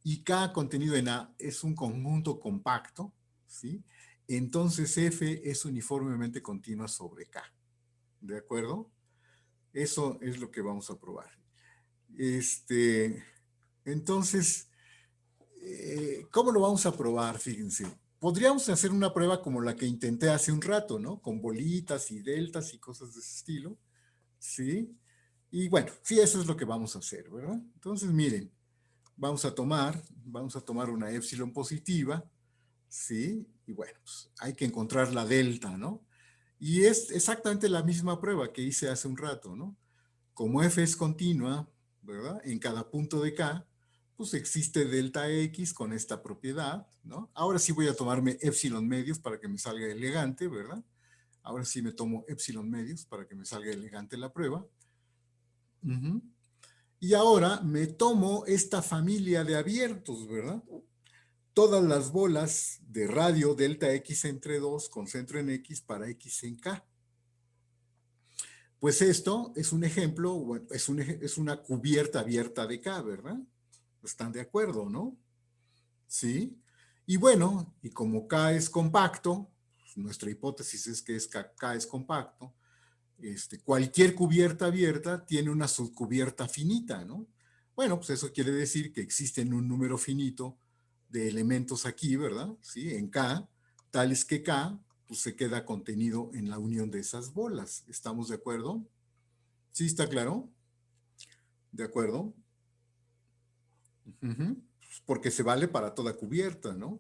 y K contenido en A es un conjunto compacto, ¿sí? Entonces F es uniformemente continua sobre K, ¿De acuerdo? Eso es lo que vamos a probar. Entonces, ¿cómo lo vamos a probar? Fíjense. Podríamos hacer una prueba como la que intenté hace un rato, ¿no? Con bolitas y deltas y cosas de ese estilo. ¿Sí? Y bueno, sí, eso es lo que vamos a hacer, ¿verdad? Entonces, miren, vamos a tomar una épsilon positiva, ¿sí? Y bueno, pues hay que encontrar la delta, ¿no? Y es exactamente la misma prueba que hice hace un rato, ¿no? Como f es continua, ¿verdad? En cada punto de K, pues existe delta X con esta propiedad, ¿no? Ahora sí voy a tomarme épsilon medios para que me salga elegante, ¿verdad? Ahora sí me tomo épsilon medios para que me salga elegante la prueba. Uh-huh. Y ahora me tomo esta familia de abiertos, ¿verdad? Todas las bolas de radio delta X entre 2 con centro en X para X en K. Pues esto es un ejemplo, bueno, es una cubierta abierta de K, ¿verdad? ¿Están de acuerdo, no? Sí. Y bueno, y como K es compacto, nuestra hipótesis es que K es compacto, cualquier cubierta abierta tiene una subcubierta finita, ¿no? Bueno, pues eso quiere decir que existen un número finito de elementos aquí, ¿verdad? Sí, en K, tales que K pues, se queda contenido en la unión de esas bolas. ¿Estamos de acuerdo? ¿Sí está claro? ¿De acuerdo? Uh-huh. Porque se vale para toda cubierta, ¿no?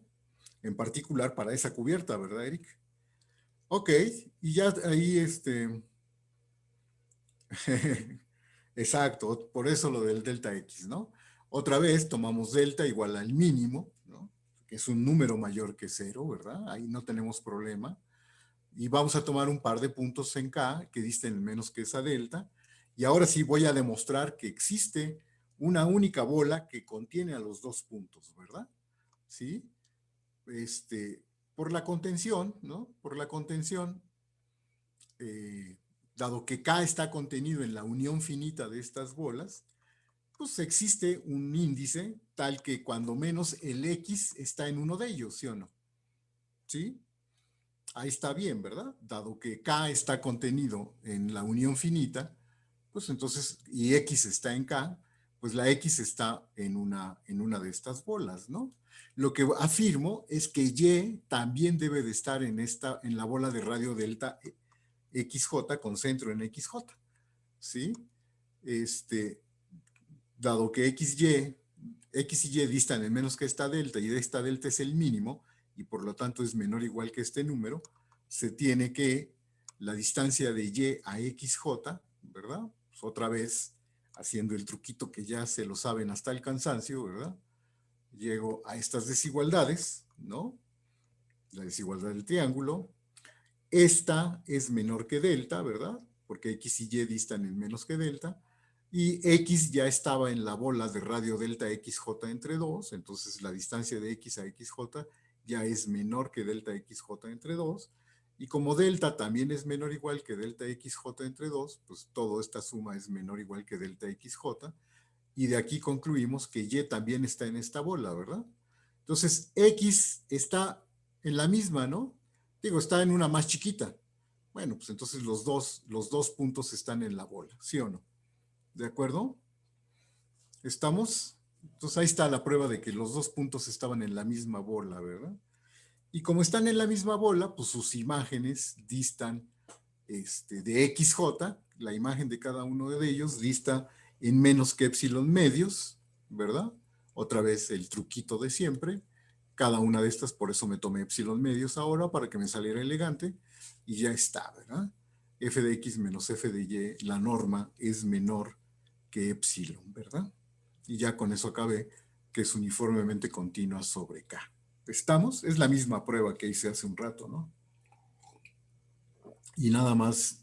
En particular para esa cubierta, ¿verdad, Eric? Ok, y ya ahí exacto, por eso lo del delta X, ¿no? Otra vez tomamos delta igual al mínimo, ¿no? Que es un número mayor que 0, ¿verdad? Ahí no tenemos problema. Y vamos a tomar un par de puntos en K que disten menos que esa delta. Y ahora sí voy a demostrar que existe una única bola que contiene a los dos puntos, ¿verdad? ¿Sí? Por la contención, ¿no? Por la contención, dado que K está contenido en la unión finita de estas bolas, pues existe un índice tal que cuando menos el X está en uno de ellos, ¿sí o no? ¿Sí? Ahí está bien, ¿verdad? Dado que K está contenido en la unión finita, pues entonces, y X está en K, pues la X está en una de estas bolas, ¿no? Lo que afirmo es que Y también debe de estar en la bola de radio delta XJ con centro en XJ, ¿sí? Dado que X y Y distan en menos que esta delta y esta delta es el mínimo y por lo tanto es menor o igual que este número, se tiene que la distancia de Y a XJ, ¿verdad? Pues otra vez haciendo el truquito que ya se lo saben hasta el cansancio, ¿verdad? Llego a estas desigualdades, ¿no? La desigualdad del triángulo. Esta es menor que delta, ¿verdad? Porque X y Y distan en menos que delta. Y X ya estaba en la bola de radio delta XJ entre 2, entonces la distancia de X a XJ ya es menor que delta XJ entre 2. Y como delta también es menor o igual que delta XJ entre 2, pues toda esta suma es menor o igual que delta XJ. Y de aquí concluimos que Y también está en esta bola, ¿verdad? Entonces, X está en la misma, ¿no? Digo, está en una más chiquita. Bueno, pues entonces los dos puntos están en la bola, ¿sí o no? ¿De acuerdo? ¿Estamos? Entonces ahí está la prueba de que los dos puntos estaban en la misma bola, ¿verdad? Y como están en la misma bola, pues sus imágenes distan de XJ, la imagen de cada uno de ellos dista en menos que épsilon medios, ¿verdad? Otra vez el truquito de siempre. Cada una de estas, por eso me tomé épsilon medios ahora para que me saliera elegante y ya está, ¿verdad? F de X menos F de Y, la norma es menor que épsilon, ¿verdad? Y ya con eso acabé que es uniformemente continua sobre K. ¿Estamos? Es la misma prueba que hice hace un rato, ¿no? Y nada más.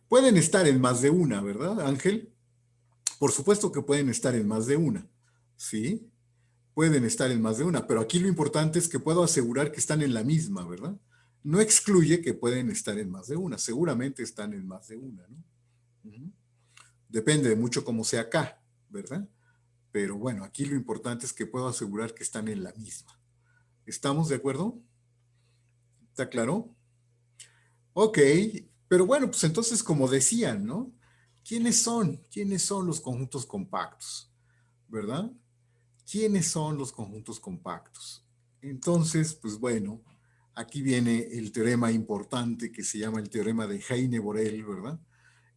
Pueden estar en más de una, ¿verdad, Ángel? Por supuesto que pueden estar en más de una, ¿sí? Pueden estar en más de una, pero aquí lo importante es que puedo asegurar que están en la misma, ¿verdad? No excluye que pueden estar en más de una, seguramente están en más de una, ¿no? Uh-huh. Depende de mucho cómo sea acá, ¿verdad? Pero bueno, aquí lo importante es que puedo asegurar que están en la misma. ¿Estamos de acuerdo? ¿Está claro? Ok, pero bueno, pues entonces como decían, ¿no? ¿Quiénes son? ¿Quiénes son los conjuntos compactos? ¿Verdad? ¿Quiénes son los conjuntos compactos? Entonces, pues bueno, aquí viene el teorema importante que se llama el teorema de Heine-Borel, ¿verdad?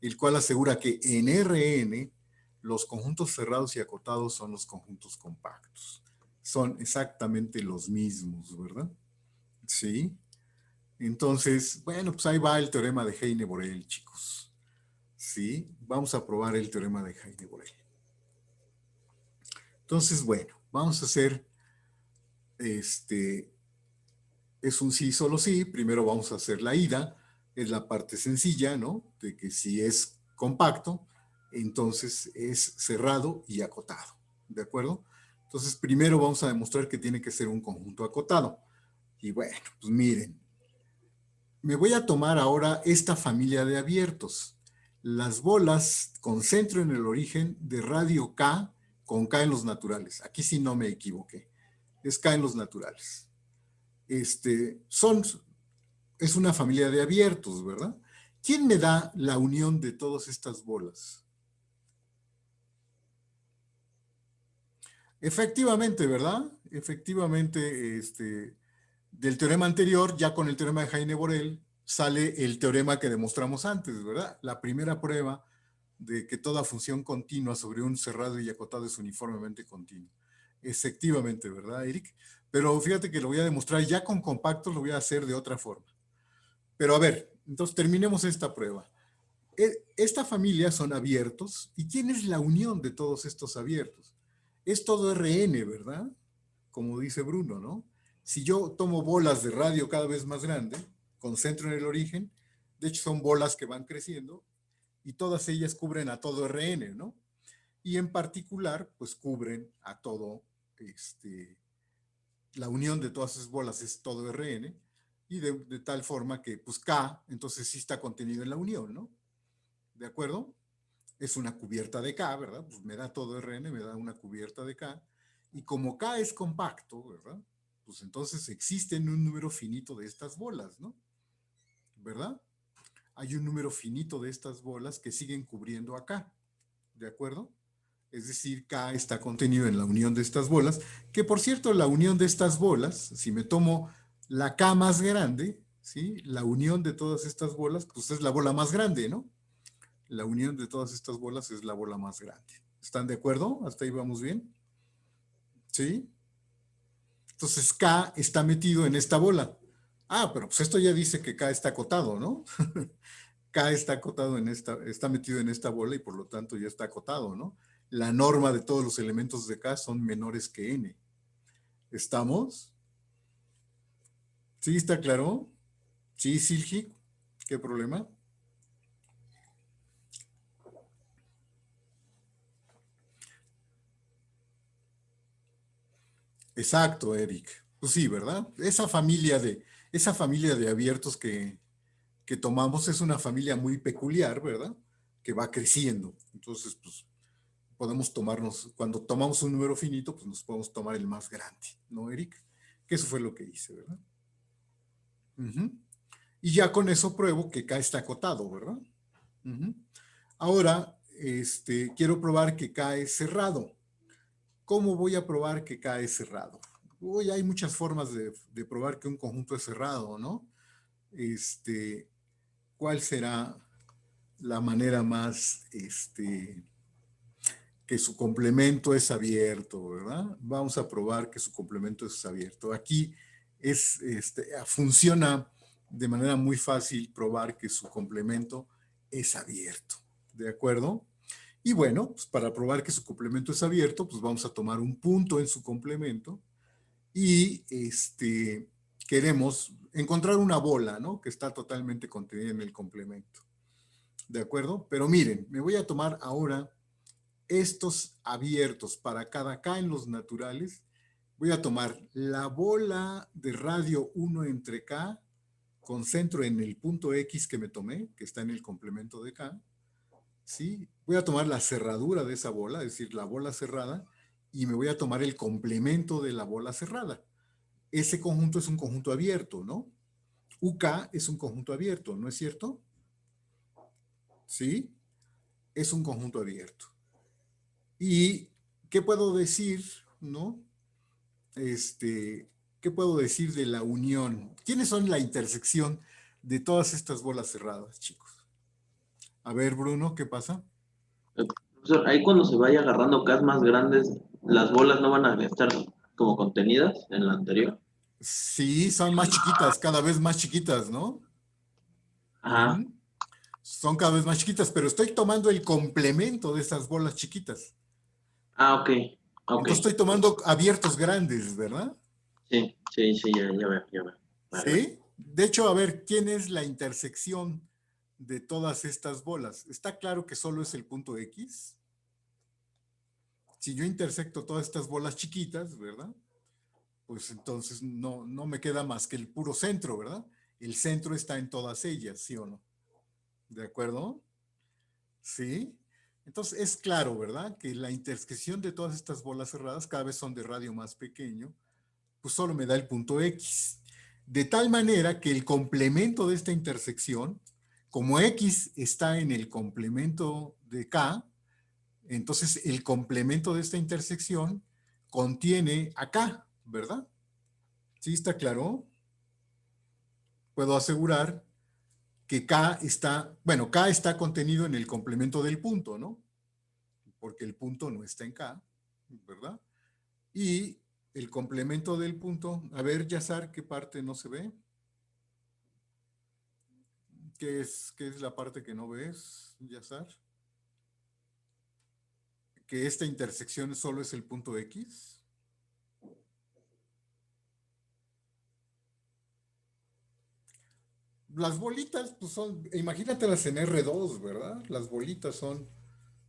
El cual asegura que en Rn los conjuntos cerrados y acotados son los conjuntos compactos. Son exactamente los mismos, ¿verdad? Sí. Entonces, bueno, pues ahí va el teorema de Heine-Borel, chicos. Sí, vamos a probar el teorema de Heine-Borel. Entonces, bueno, vamos a hacer es un sí, solo sí. Primero vamos a hacer la ida, es la parte sencilla, ¿no? De que si es compacto, entonces es cerrado y acotado, ¿de acuerdo? Entonces, primero vamos a demostrar que tiene que ser un conjunto acotado. Y bueno, pues miren, me voy a tomar ahora esta familia de abiertos. Las bolas con centro en el origen de radio K con K en los naturales. Aquí sí no me equivoqué. Es K en los naturales. Son es una familia de abiertos, ¿verdad? ¿Quién me da la unión de todas estas bolas? Efectivamente, ¿verdad? Efectivamente, del teorema anterior, ya con el teorema de Heine-Borel, sale el teorema que demostramos antes, ¿verdad? La primera prueba de que toda función continua sobre un cerrado y acotado es uniformemente continua. Efectivamente, ¿verdad, Eric? Pero fíjate que lo voy a demostrar ya con compactos, lo voy a hacer de otra forma. Pero a ver, entonces terminemos esta prueba. Esta familia son abiertos. ¿Y quién es la unión de todos estos abiertos? Es todo Rn, ¿verdad? Como dice Bruno, ¿no? Si yo tomo bolas de radio cada vez más grande, concentro en el origen, de hecho son bolas que van creciendo, y todas ellas cubren a todo Rn, ¿no? Y en particular, pues cubren a todo, la unión de todas esas bolas es todo Rn, y de tal forma que, pues K, entonces sí está contenido en la unión, ¿no? ¿De acuerdo? Es una cubierta de K, ¿verdad? Pues me da todo Rn, me da una cubierta de K. Y como K es compacto, ¿verdad? Pues entonces existen un número finito de estas bolas, ¿no? ¿Verdad? Hay un número finito de estas bolas que siguen cubriendo a K, ¿de acuerdo? Es decir, K está contenido en la unión de estas bolas, que por cierto, la unión de estas bolas, si me tomo la K más grande, ¿sí? La unión de todas estas bolas, pues es la bola más grande, ¿no? La unión de todas estas bolas es la bola más grande. ¿Están de acuerdo? ¿Hasta ahí vamos bien? ¿Sí? Entonces K está metido en esta bola. Ah, pero pues esto ya dice que K está acotado, ¿no? K está acotado en está metido en esta bola y por lo tanto ya está acotado, ¿no? La norma de todos los elementos de K son menores que N. ¿Estamos? ¿Sí está claro? ¿Sí, Silgi? ¿Qué problema? Exacto, Eric. Pues sí, ¿verdad? Esa familia de abiertos que tomamos es una familia muy peculiar, ¿verdad? Que va creciendo. Entonces, pues podemos tomarnos, cuando tomamos un número finito, pues nos podemos tomar el más grande, ¿no, Eric? Que eso fue lo que hice, ¿verdad? Uh-huh. Y ya con eso pruebo que K está acotado, ¿verdad? Uh-huh. Ahora, quiero probar que K es cerrado. ¿Cómo voy a probar que K es cerrado? Uy, hay muchas formas de probar que un conjunto es cerrado, ¿no? ¿Cuál será la manera más, que su complemento es abierto, ¿verdad? Vamos a probar que su complemento es abierto. Aquí funciona de manera muy fácil probar que su complemento es abierto, ¿de acuerdo? Y bueno, pues para probar que su complemento es abierto, pues vamos a tomar un punto en su complemento y queremos encontrar una bola, ¿no? Que está totalmente contenida en el complemento, ¿de acuerdo? Pero miren, me voy a tomar ahora estos abiertos para cada K en los naturales. Voy a tomar la bola de radio 1 entre K, concentro en el punto X que me tomé, que está en el complemento de K, ¿sí? Voy a tomar la cerradura de esa bola, es decir, la bola cerrada, y me voy a tomar el complemento de la bola cerrada. Ese conjunto es un conjunto abierto, ¿no? UK es un conjunto abierto, ¿no es cierto? ¿Sí? Es un conjunto abierto. ¿Y qué puedo decir, no? ¿Qué puedo decir de la unión? ¿Quiénes son la intersección de todas estas bolas cerradas, chicos? A ver, Bruno, ¿qué pasa? Profesor, ahí cuando se vaya agarrando Ks más grandes, las bolas no van a estar como contenidas en la anterior. Sí, son más chiquitas, cada vez más chiquitas, ¿no? Ajá. Son cada vez más chiquitas, pero estoy tomando el complemento de esas bolas chiquitas. Ah, ok. Ok. Entonces estoy tomando abiertos grandes, ¿verdad? Sí, sí, sí, ya veo, ya veo. Vale, vale. Sí. De hecho, a ver, ¿quién es la intersección de todas estas bolas? ¿Está claro que solo es el punto X? Si yo intersecto todas estas bolas chiquitas, ¿verdad? Pues entonces no me queda más que el puro centro, ¿verdad? El centro está en todas ellas, ¿sí o no? ¿De acuerdo? Sí. Entonces es claro, ¿verdad? Que la intersección de todas estas bolas cerradas cada vez son de radio más pequeño, pues solo me da el punto X. De tal manera que el complemento de esta intersección, como X está en el complemento de K, entonces el complemento de esta intersección contiene a K, ¿verdad? ¿Sí está claro? Puedo asegurar que K está, bueno, K está contenido en el complemento del punto, ¿no? Porque el punto no está en K, ¿verdad? Y el complemento del punto, a ver, Yazar, ¿qué parte no se ve? ¿Qué es la parte que no ves, Yazar? ¿Que esta intersección solo es el punto X? Las bolitas, pues son, imagínatelas en R2, ¿verdad? Las bolitas son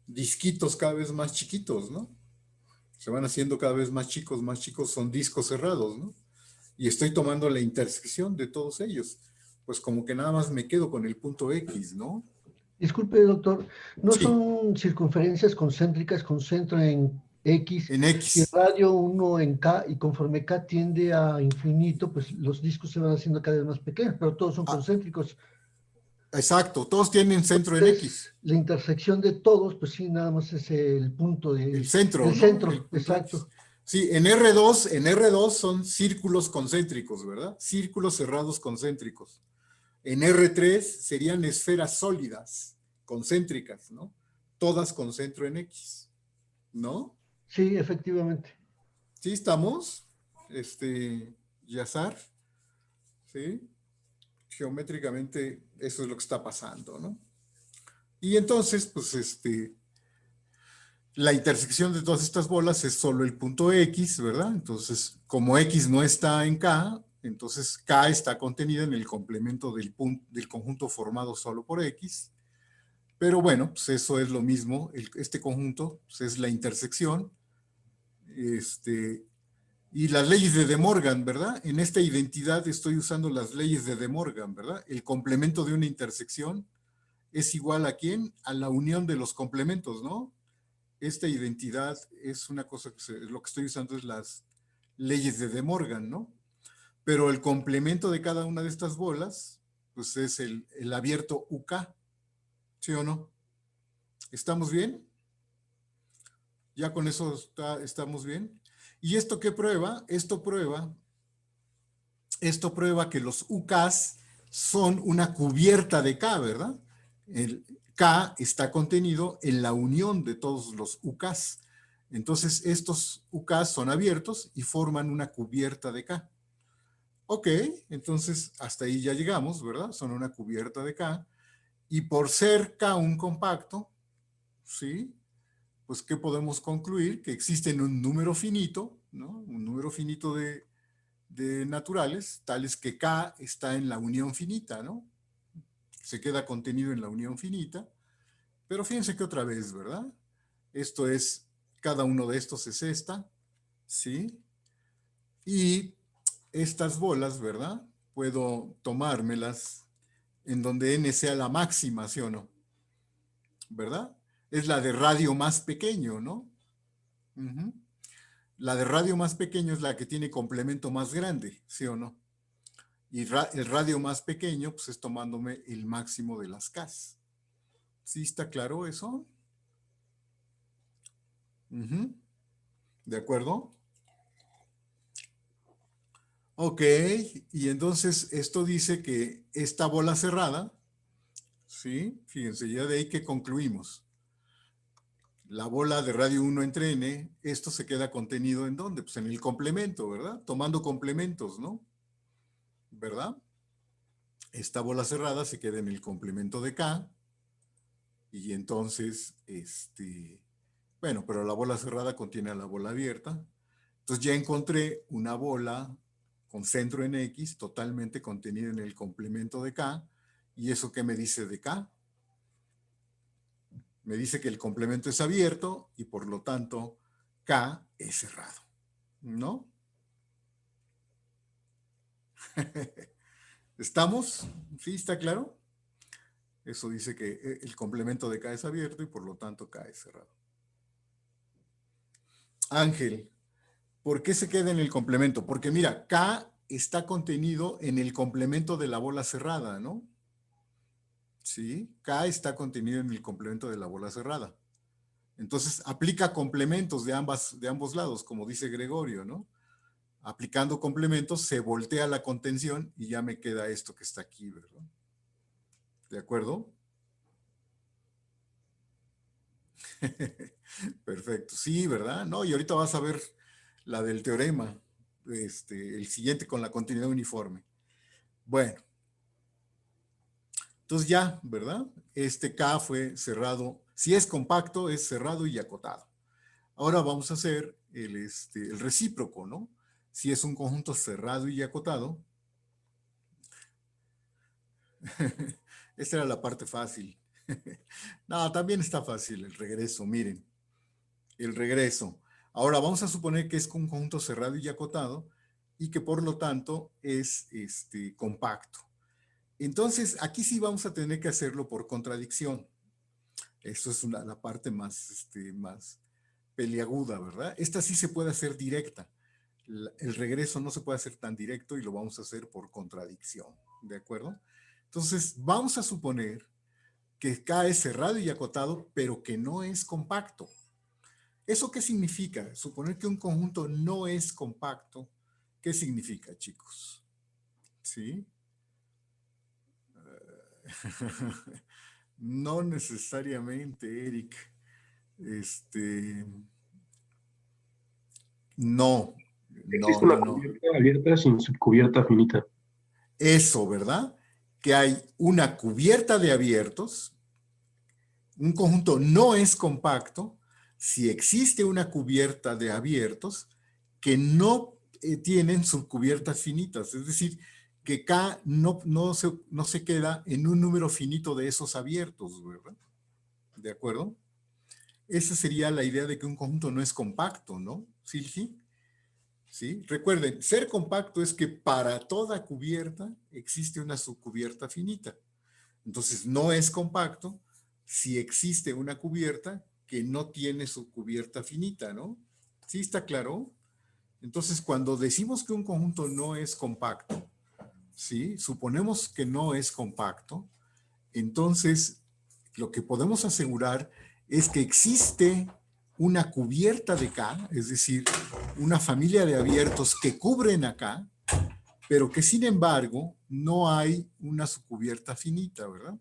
disquitos cada vez más chiquitos, ¿no? Se van haciendo cada vez más chicos, son discos cerrados, ¿no? Y estoy tomando la intersección de todos ellos. Pues como que nada más me quedo con el punto X, ¿no? Disculpe, doctor, ¿no Sí, son circunferencias concéntricas con centro en X en y X. radio 1 en K? Y conforme K tiende a infinito, pues los discos se van haciendo cada vez más pequeños, pero todos son Ah, concéntricos. exacto, todos tienen centro en X. Entonces, la intersección de todos, pues sí, nada más es el punto El de, centro, el ¿no? El centro, punto X. exacto. Sí, en R2 son círculos concéntricos, ¿verdad? Círculos cerrados concéntricos. En R3 serían esferas sólidas, concéntricas, ¿no? Todas con centro en X, ¿no? Sí, efectivamente. ¿Sí estamos? Yazar, ¿sí? Geométricamente eso es lo que está pasando, ¿no? Y entonces, pues, la intersección de todas estas bolas es solo el punto X, ¿verdad? Entonces, como X no está en K, entonces K está contenida en el complemento del conjunto formado solo por X. Pero bueno, pues eso es lo mismo. Este conjunto pues es la intersección. Y las leyes de De Morgan, ¿verdad? En esta identidad estoy usando las leyes de De Morgan, ¿verdad? El complemento de una intersección es igual a ¿quién? A la unión de los complementos, ¿no? Esta identidad es una cosa que lo que estoy usando es las leyes de De Morgan, ¿no? Pero el complemento de cada una de estas bolas, pues es el abierto UK, ¿sí o no? ¿Estamos bien? Ya con eso estamos bien. ¿Y esto qué prueba? Esto prueba que los UKs son una cubierta de K, ¿verdad? El K está contenido en la unión de todos los UKs. Entonces, estos UKs son abiertos y forman una cubierta de K. Ok, entonces hasta ahí ya llegamos, ¿verdad? Son una cubierta de K. Y por ser K un compacto, ¿sí? Pues, ¿qué podemos concluir? Que existen un número finito, ¿no? Un número finito de naturales, tales que K está en la unión finita, ¿no? Se queda contenido en la unión finita. Pero fíjense que otra vez, ¿verdad? Esto es, cada uno de estos es esta, ¿sí? Y estas bolas, ¿verdad? Puedo tomármelas en donde n sea la máxima, ¿sí o no? ¿Verdad? Es la de radio más pequeño, ¿no? Uh-huh. La de radio más pequeño es la que tiene complemento más grande, ¿sí o no? Y el radio más pequeño, pues es tomándome el máximo de las Ks. ¿Sí está claro eso? ¿De acuerdo? Ok, y entonces esto dice que esta bola cerrada, ¿sí? Fíjense, ya de ahí que concluimos. La bola de radio 1 entre n, esto se queda contenido ¿en dónde? Pues en el complemento, ¿verdad? Tomando complementos, ¿no? ¿Verdad? Esta bola cerrada se queda en el complemento de K, y entonces, bueno, pero la bola cerrada contiene a la bola abierta. Entonces ya encontré una bola con centro en X, totalmente contenida en el complemento de K. ¿Y eso qué me dice de K? Me dice que el complemento es abierto y por lo tanto K es cerrado, ¿no? ¿Estamos? ¿Sí? ¿Está claro? Eso dice que el complemento de K es abierto y por lo tanto K es cerrado. Ángel, ¿por qué se queda en el complemento? Porque mira, K está contenido en el complemento de la bola cerrada, ¿no? Sí, K está contenido en el complemento de la bola cerrada. Entonces, aplica complementos de ambos lados, como dice Gregorio, ¿no? Aplicando complementos, se voltea la contención y ya me queda esto que está aquí, ¿verdad? ¿De acuerdo? Perfecto, sí, ¿verdad? No, y ahorita vas a ver la del teorema, el siguiente con la continuidad uniforme. Bueno, entonces ya, ¿verdad? Este K fue cerrado, si es compacto, es cerrado y acotado. Ahora vamos a hacer el recíproco, ¿no? Si es un conjunto cerrado y acotado. Esta era la parte fácil. No, también está fácil el regreso, miren. El regreso. Ahora vamos a suponer que es un conjunto cerrado y acotado y que por lo tanto es compacto. Entonces, aquí sí vamos a tener que hacerlo por contradicción. Esto es la parte más, más peliaguda, ¿verdad? Esta sí se puede hacer directa. El regreso no se puede hacer tan directo y lo vamos a hacer por contradicción, ¿de acuerdo? Entonces, vamos a suponer que K es cerrado y acotado, pero que no es compacto. ¿Eso qué significa? Suponer que un conjunto no es compacto. ¿Qué significa, chicos? ¿Sí? No necesariamente, Eric. No, Existe no, una no. cubierta abierta sin subcubierta finita. Eso, ¿verdad? Que hay una cubierta de abiertos. Un conjunto no es compacto si existe una cubierta de abiertos que no tienen subcubiertas finitas. Es decir, que K no se queda en un número finito de esos abiertos, ¿verdad? ¿De acuerdo? Esa sería la idea de que un conjunto no es compacto, ¿no, Silgi? ¿Sí? Recuerden, ser compacto es que para toda cubierta existe una subcubierta finita. Entonces, no es compacto si existe una cubierta que no tiene subcubierta finita, ¿no? ¿Sí está claro? Entonces, cuando decimos que un conjunto no es compacto, ¿sí? Suponemos que no es compacto, entonces lo que podemos asegurar es que existe una cubierta de K, es decir, una familia de abiertos que cubren a K, pero que sin embargo no hay una subcubierta finita, ¿verdad?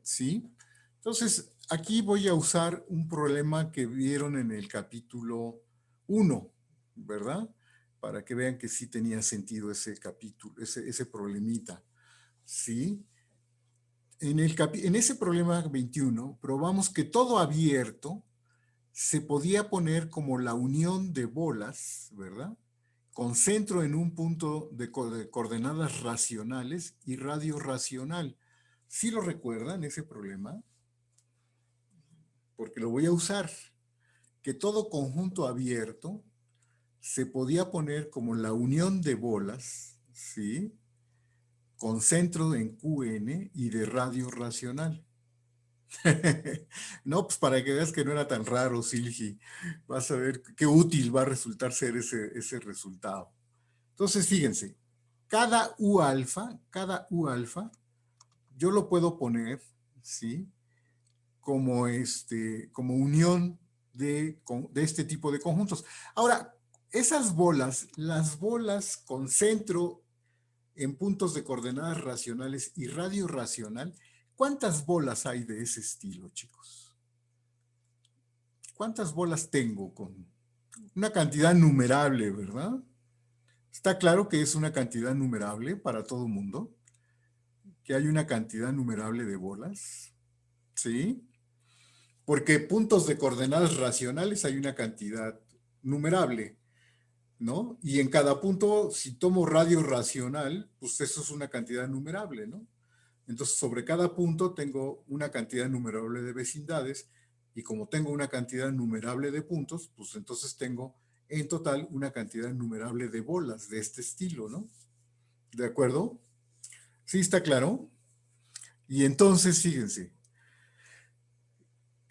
¿Sí? Entonces, aquí voy a usar un problema que vieron en el capítulo 1, ¿verdad? Para que vean que sí tenía sentido ese capítulo, ese problemita, ¿sí? En ese problema 21, probamos que todo abierto se podía poner como la unión de bolas, ¿verdad? Con centro en un punto de coordenadas racionales y radio racional. ¿Sí lo recuerdan ese problema? Porque lo voy a usar. Que todo conjunto abierto se podía poner como la unión de bolas, ¿sí? Con centro en QN y de radio racional. No, pues para que veas que no era tan raro, Silgi. Vas a ver qué útil va a resultar ser ese resultado. Entonces, fíjense, cada U alfa, yo lo puedo poner, ¿sí? Como unión de este tipo de conjuntos. Ahora, esas bolas, las bolas con centro en puntos de coordenadas racionales y radio racional, ¿cuántas bolas hay de ese estilo, chicos? ¿Cuántas bolas tengo? Con una cantidad numerable, ¿verdad? Está claro que es una cantidad numerable para todo el mundo, que hay una cantidad numerable de bolas, ¿sí? Porque puntos de coordenadas racionales hay una cantidad numerable, ¿no? Y en cada punto, si tomo radio racional, pues eso es una cantidad numerable, ¿no? Entonces, sobre cada punto tengo una cantidad numerable de vecindades y como tengo una cantidad numerable de puntos, pues entonces tengo en total una cantidad numerable de bolas de este estilo, ¿no? ¿De acuerdo? ¿Sí está claro? Y entonces, fíjense,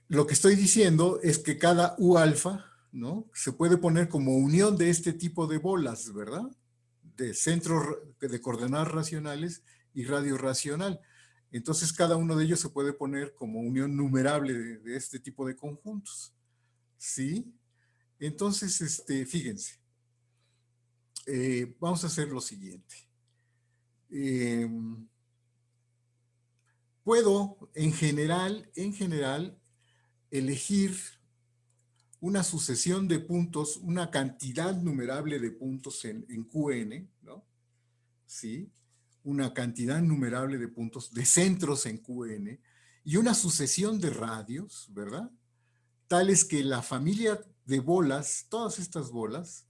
lo que estoy diciendo es que cada U alfa, ¿no? Se puede poner como unión de este tipo de bolas, ¿verdad? De centros de coordenadas racionales y radio racional. Entonces, cada uno de ellos se puede poner como unión numerable de este tipo de conjuntos. ¿Sí? Entonces, fíjense. Vamos a hacer lo siguiente. Puedo, en general, elegir una sucesión de puntos, una cantidad numerable de puntos en QN, ¿no? ¿Sí? Una cantidad numerable de puntos, de centros en QN, y una sucesión de radios, ¿verdad? Tales que la familia de bolas, todas estas bolas,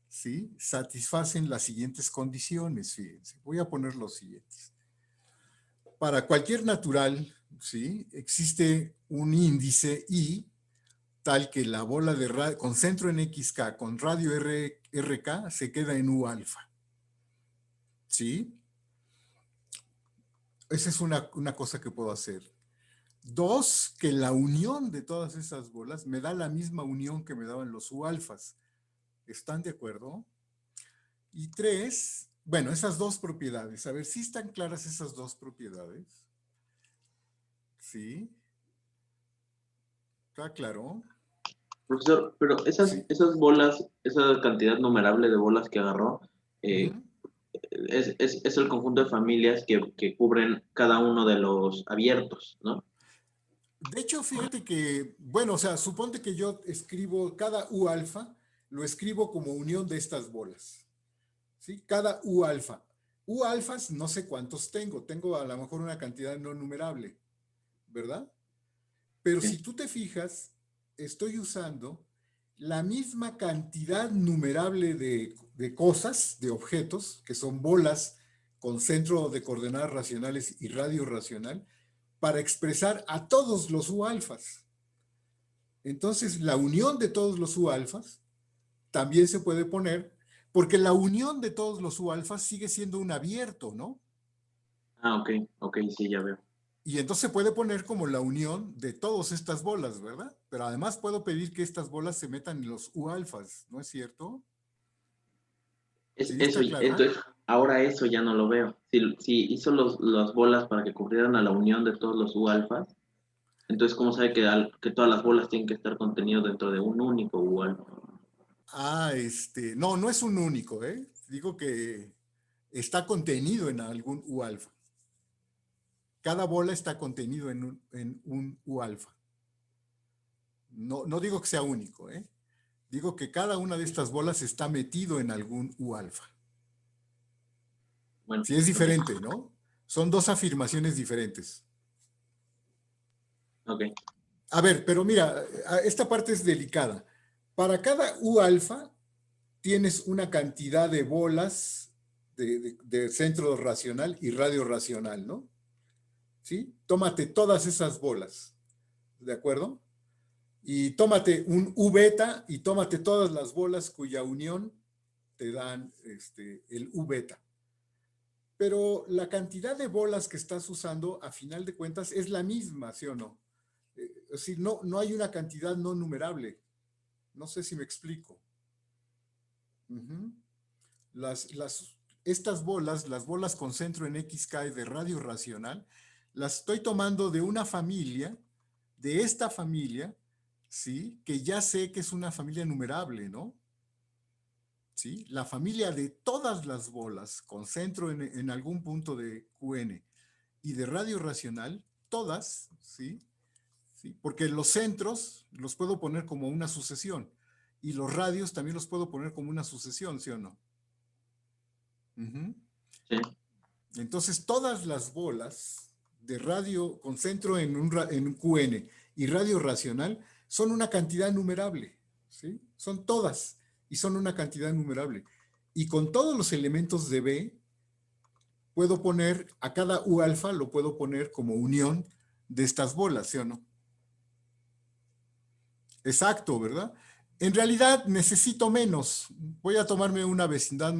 ¿sí? Satisfacen las siguientes condiciones, fíjense. Voy a poner los siguientes. Para cualquier natural, ¿sí? Existe un índice I, tal que la bola de radio, con centro en XK, con radio RK, se queda en U alfa. ¿Sí? Esa es una cosa que puedo hacer. Dos, que la unión de todas esas bolas me da la misma unión que me daban los U alfas. ¿Están de acuerdo? Y tres, bueno, esas dos propiedades. A ver, ¿sí están claras esas dos propiedades? ¿Sí? ¿Está claro? Profesor, pero Sí. esas bolas, esa cantidad numerable de bolas que agarró, Ujú. es el conjunto de familias que cubren cada uno de los abiertos, ¿no? De hecho, fíjate que, bueno, o sea, suponte que yo escribo cada U alfa, lo escribo como unión de estas bolas. ¿Sí? Cada U alfa. U alfas no sé cuántos tengo a lo mejor una cantidad no numerable, ¿verdad? Pero si Sí. tú te fijas, estoy usando la misma cantidad numerable de cosas, de objetos, que son bolas con centro de coordenadas racionales y radio racional, para expresar a todos los U alfas. Entonces, la unión de todos los U alfas también se puede poner, porque la unión de todos los U alfas sigue siendo un abierto, ¿no? Ah, ok, sí, ya veo. Y entonces se puede poner como la unión de todas estas bolas, ¿verdad? Pero además puedo pedir que estas bolas se metan en los U alfas, ¿no es cierto? Es ¿Sí eso, está claro? entonces, ahora eso ya no lo veo. Si hizo las bolas para que cubrieran a la unión de todos los U alfas, entonces, ¿cómo sabe que todas las bolas tienen que estar contenidas dentro de un único U alfa? Ah, no, no es un único, ¿eh? Digo que está contenido en algún U alfa. Cada bola está contenido en un U alfa. No, no digo que sea único, ¿eh? Digo que cada una de estas bolas está metido en algún U alfa. Bueno, Sí, es ok, diferente, ¿no? Son dos afirmaciones diferentes. ok. A ver, pero mira, esta parte es delicada. Para cada U alfa tienes una cantidad de bolas de centro racional y radio racional, ¿no? ¿Sí? Tómate todas esas bolas, ¿de acuerdo? Y tómate un U beta y tómate todas las bolas cuya unión te dan el U beta. Pero la cantidad de bolas que estás usando, a final de cuentas, es la misma, ¿sí o no? Es decir, no hay una cantidad no numerable. No sé si me explico. Uh-huh. estas bolas, las bolas con centro en XK de radio racional, las estoy tomando de una familia, de esta familia, ¿sí? Que ya sé que es una familia numerable, ¿no? ¿Sí? La familia de todas las bolas con centro en algún punto de QN y de radio racional, todas, ¿sí? ¿Sí? Porque los centros los puedo poner como una sucesión y los radios también los puedo poner como una sucesión, ¿sí o no? Sí. Entonces, todas las bolas de radio con centro en un QN y radio racional son una cantidad numerable, ¿sí? Son todas y son una cantidad numerable. Y con todos los elementos de B, puedo poner, a cada U alfa lo puedo poner como unión de estas bolas, ¿sí o no? Exacto, ¿verdad? En realidad necesito menos. Voy a tomarme una vecindad.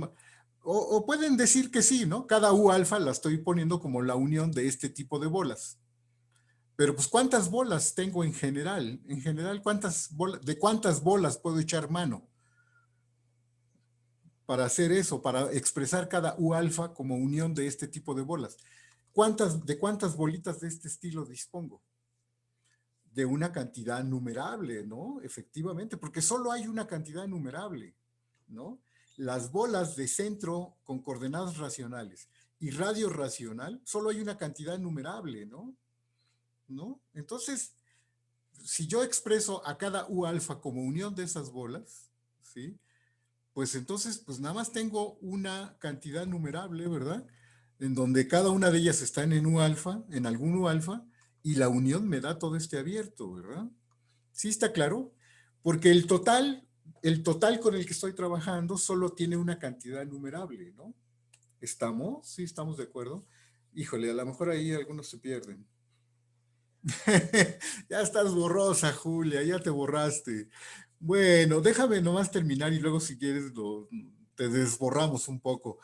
O pueden decir que sí, ¿no? Cada U alfa la estoy poniendo como la unión de este tipo de bolas. Pero pues, ¿cuántas bolas tengo en general? En general, ¿de cuántas bolas puedo echar mano? Para hacer eso, para expresar cada U alfa como unión de este tipo de bolas. ¿De cuántas bolitas de este estilo dispongo? De una cantidad numerable, ¿no? Efectivamente, porque solo hay una cantidad numerable, ¿no? Las bolas de centro con coordenadas racionales y radio racional, solo hay una cantidad numerable, ¿no? ¿No? Entonces, si yo expreso a cada U alfa como unión de esas bolas, ¿sí? Pues entonces, pues nada más tengo una cantidad numerable, ¿verdad? En donde cada una de ellas está en U alfa, en algún U alfa, y la unión me da todo este abierto, ¿verdad? ¿Sí está claro? Porque el total con el que estoy trabajando solo tiene una cantidad numerable, ¿no? ¿Estamos? ¿Sí estamos de acuerdo? Híjole, a lo mejor ahí algunos se pierden. Ya estás borrosa, Julia, ya te borraste. Bueno, déjame nomás terminar y luego si quieres te desborramos un poco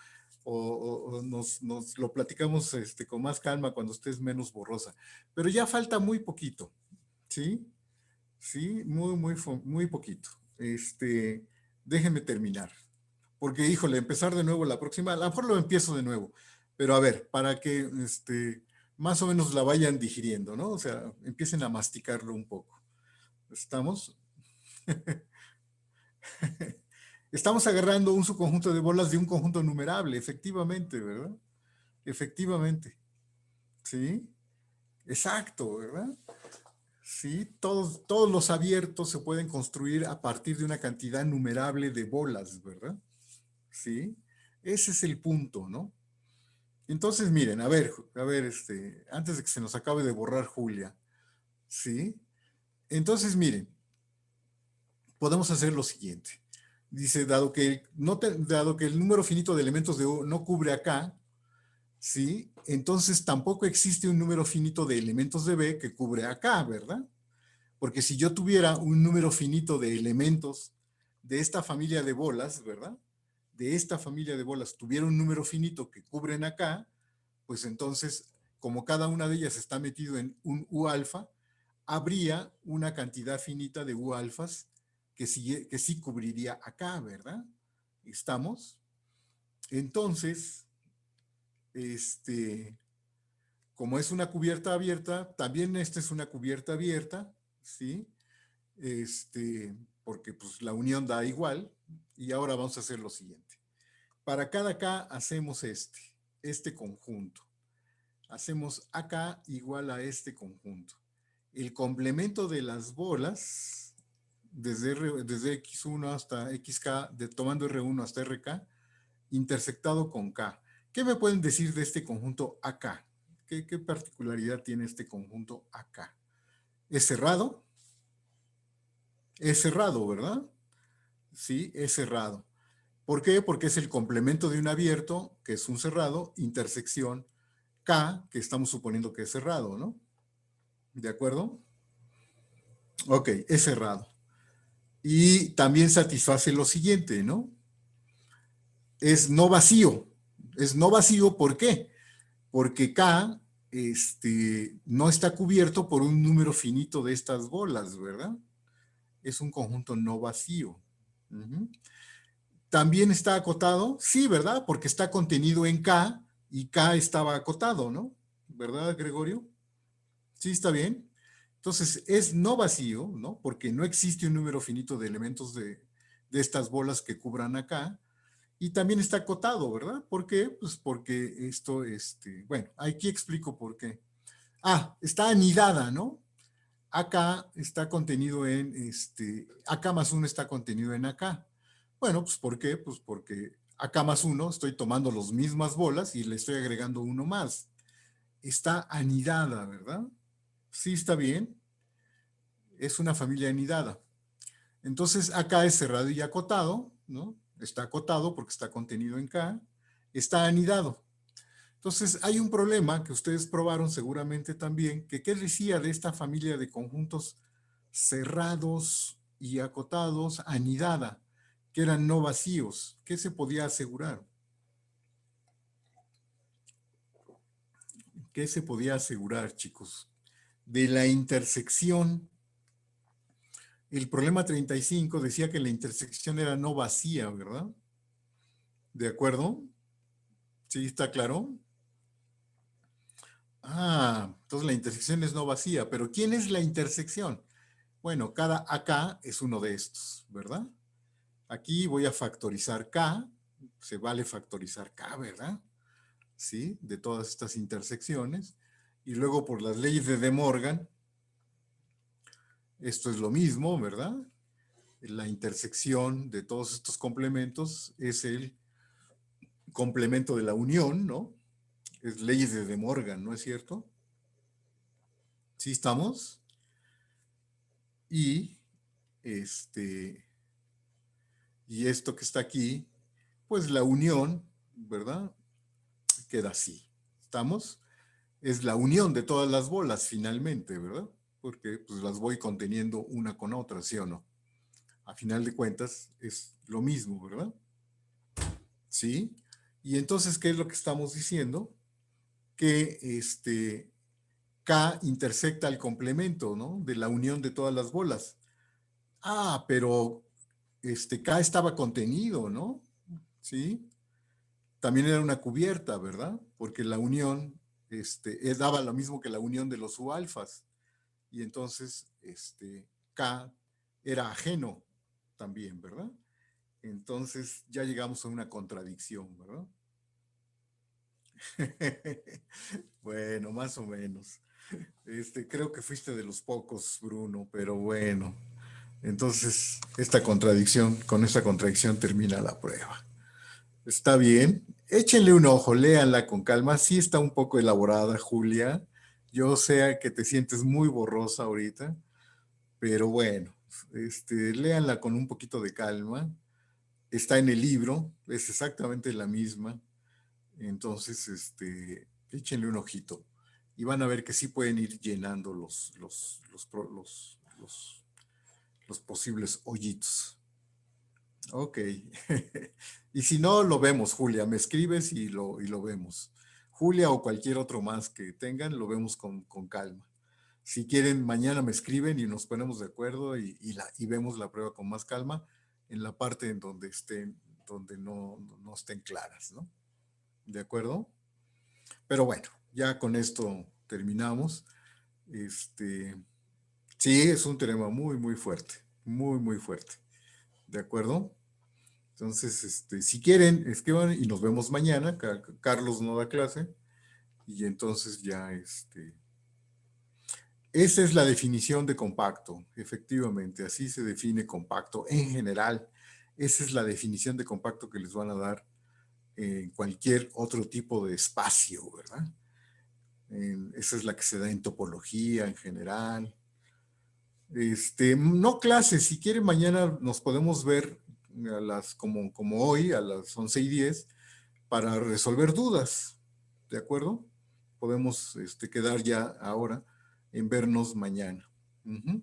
o nos lo platicamos con más calma cuando estés menos borrosa. Pero ya falta muy poquito, ¿sí? Sí, muy poquito. Déjenme terminar. Porque, híjole, empezar de nuevo la próxima, a lo mejor lo empiezo de nuevo. Pero a ver, para que más o menos la vayan digiriendo, ¿no? O sea, empiecen a masticarlo un poco. ¿Estamos? Estamos agarrando un subconjunto de bolas de un conjunto numerable, efectivamente, ¿verdad? Efectivamente. ¿Sí? Exacto, ¿verdad? Sí, todos los abiertos se pueden construir a partir de una cantidad numerable de bolas, ¿verdad? Sí, ese es el punto, ¿no? Entonces, miren, a ver, antes de que se nos acabe de borrar Julia, ¿sí? Entonces, miren, podemos hacer lo siguiente. Dice, dado que el número finito de elementos de U no cubre acá, ¿sí? Entonces tampoco existe un número finito de elementos de B que cubre acá, ¿verdad? Porque si yo tuviera un número finito de elementos de esta familia de bolas, ¿verdad? De esta familia de bolas tuviera un número finito que cubren acá, pues entonces, como cada una de ellas está metido en un U alfa, habría una cantidad finita de U alfas que sí cubriría acá, ¿verdad? ¿Estamos? Entonces, como es una cubierta abierta, también esta es una cubierta abierta, ¿sí? Porque pues la unión da igual, y ahora vamos a hacer lo siguiente. Para cada K hacemos este conjunto. Hacemos AK igual a este conjunto. El complemento de las bolas, desde X1 hasta XK, tomando R1 hasta RK, intersectado con K. ¿Qué me pueden decir de este conjunto AK? ¿Qué particularidad tiene este conjunto AK? ¿Es cerrado? Es cerrado, ¿verdad? Sí, es cerrado. ¿Por qué? Porque es el complemento de un abierto, que es un cerrado, intersección K, que estamos suponiendo que es cerrado, ¿no? ¿De acuerdo? Ok, es cerrado. Y también satisface lo siguiente, ¿no? Es no vacío. Es no vacío, ¿por qué? Porque K no está cubierto por un número finito de estas bolas, ¿verdad? Es un conjunto no vacío. ¿También está acotado? Sí, ¿verdad? Porque está contenido en K y K estaba acotado, ¿no? ¿Verdad, Gregorio? Sí, está bien. Entonces, es no vacío, ¿no? Porque no existe un número finito de elementos de estas bolas que cubran acá. Y también está acotado, ¿verdad? ¿Por qué? Pues porque esto, bueno, aquí explico por qué. Ah, está anidada, ¿no? Acá está contenido en, acá más 1 está contenido en acá. Bueno, pues ¿por qué? Pues porque acá más 1 estoy tomando las mismas bolas y le estoy agregando uno más. Está anidada, ¿verdad? Sí, está bien. Es una familia anidada. Entonces acá es cerrado y acotado, ¿no? Está acotado porque está contenido en K. Está anidado. Entonces hay un problema que ustedes probaron seguramente también, que ¿qué decía de esta familia de conjuntos cerrados y acotados, anidada, que eran no vacíos? ¿Qué se podía asegurar? ¿Qué se podía asegurar, chicos? De la intersección. El problema 35 decía que la intersección era no vacía, ¿verdad? ¿De acuerdo? ¿Sí está claro? Ah, entonces la intersección es no vacía, pero ¿quién es la intersección? Bueno, cada AK es uno de estos, ¿verdad? Aquí voy a factorizar K, se vale factorizar K, ¿verdad? Sí, de todas estas intersecciones. Y luego por las leyes de De Morgan, esto es lo mismo, ¿verdad? La intersección de todos estos complementos es el complemento de la unión, ¿no? Es leyes de De Morgan, ¿no es cierto? ¿Sí estamos? Y y esto que está aquí, pues la unión, ¿verdad? Queda así. ¿Estamos? Es la unión de todas las bolas finalmente, ¿verdad? Porque pues las voy conteniendo una con otra, ¿sí o no? A final de cuentas es lo mismo, ¿verdad? ¿Sí? Y entonces, ¿qué es lo que estamos diciendo? Que K intersecta el complemento, ¿no? De la unión de todas las bolas. Ah, pero K estaba contenido, ¿no? ¿Sí? También era una cubierta, ¿verdad? Porque la unión daba lo mismo que la unión de los U-alfas. Y entonces, K era ajeno también, ¿verdad? Entonces ya llegamos a una contradicción, ¿verdad? Bueno, más o menos. Creo que fuiste de los pocos, Bruno, pero bueno. Entonces, con esta contradicción termina la prueba. Está bien. Échenle un ojo, léanla con calma. Sí está un poco elaborada, Julia. Yo sé que te sientes muy borrosa ahorita, pero bueno, léanla con un poquito de calma. Está en el libro, es exactamente la misma. Entonces, échenle un ojito y van a ver que sí pueden ir llenando los posibles hoyitos. Ok. Y si no, lo vemos, Julia. Me escribes y lo vemos. Julia o cualquier otro más que tengan, lo vemos con calma. Si quieren, mañana me escriben y nos ponemos de acuerdo y vemos la prueba con más calma en la parte en donde donde no estén claras, ¿no? ¿De acuerdo? Pero bueno, ya con esto terminamos. Sí, es un tema muy, muy fuerte. Muy, muy fuerte. ¿De acuerdo? Entonces, si quieren, escriban y nos vemos mañana. Carlos no da clase. Y entonces ya, esa es la definición de compacto. Efectivamente, así se define compacto en general. Esa es la definición de compacto que les van a dar en cualquier otro tipo de espacio, ¿verdad? Esa es la que se da en topología en general. No clases, si quieren mañana nos podemos ver a como hoy, a las 11:10, para resolver dudas, ¿de acuerdo? Podemos quedar ya ahora en vernos mañana. Ujú.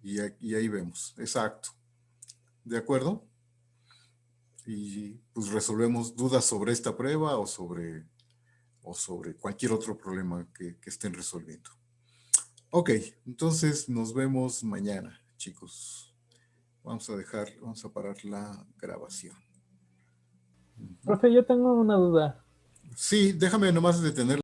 Y ahí vemos, exacto. ¿De acuerdo? Y pues resolvemos dudas sobre esta prueba o sobre cualquier otro problema que estén resolviendo. Ok, entonces nos vemos mañana, chicos. Vamos a parar la grabación. Profe, yo tengo una duda. Sí, déjame nomás detener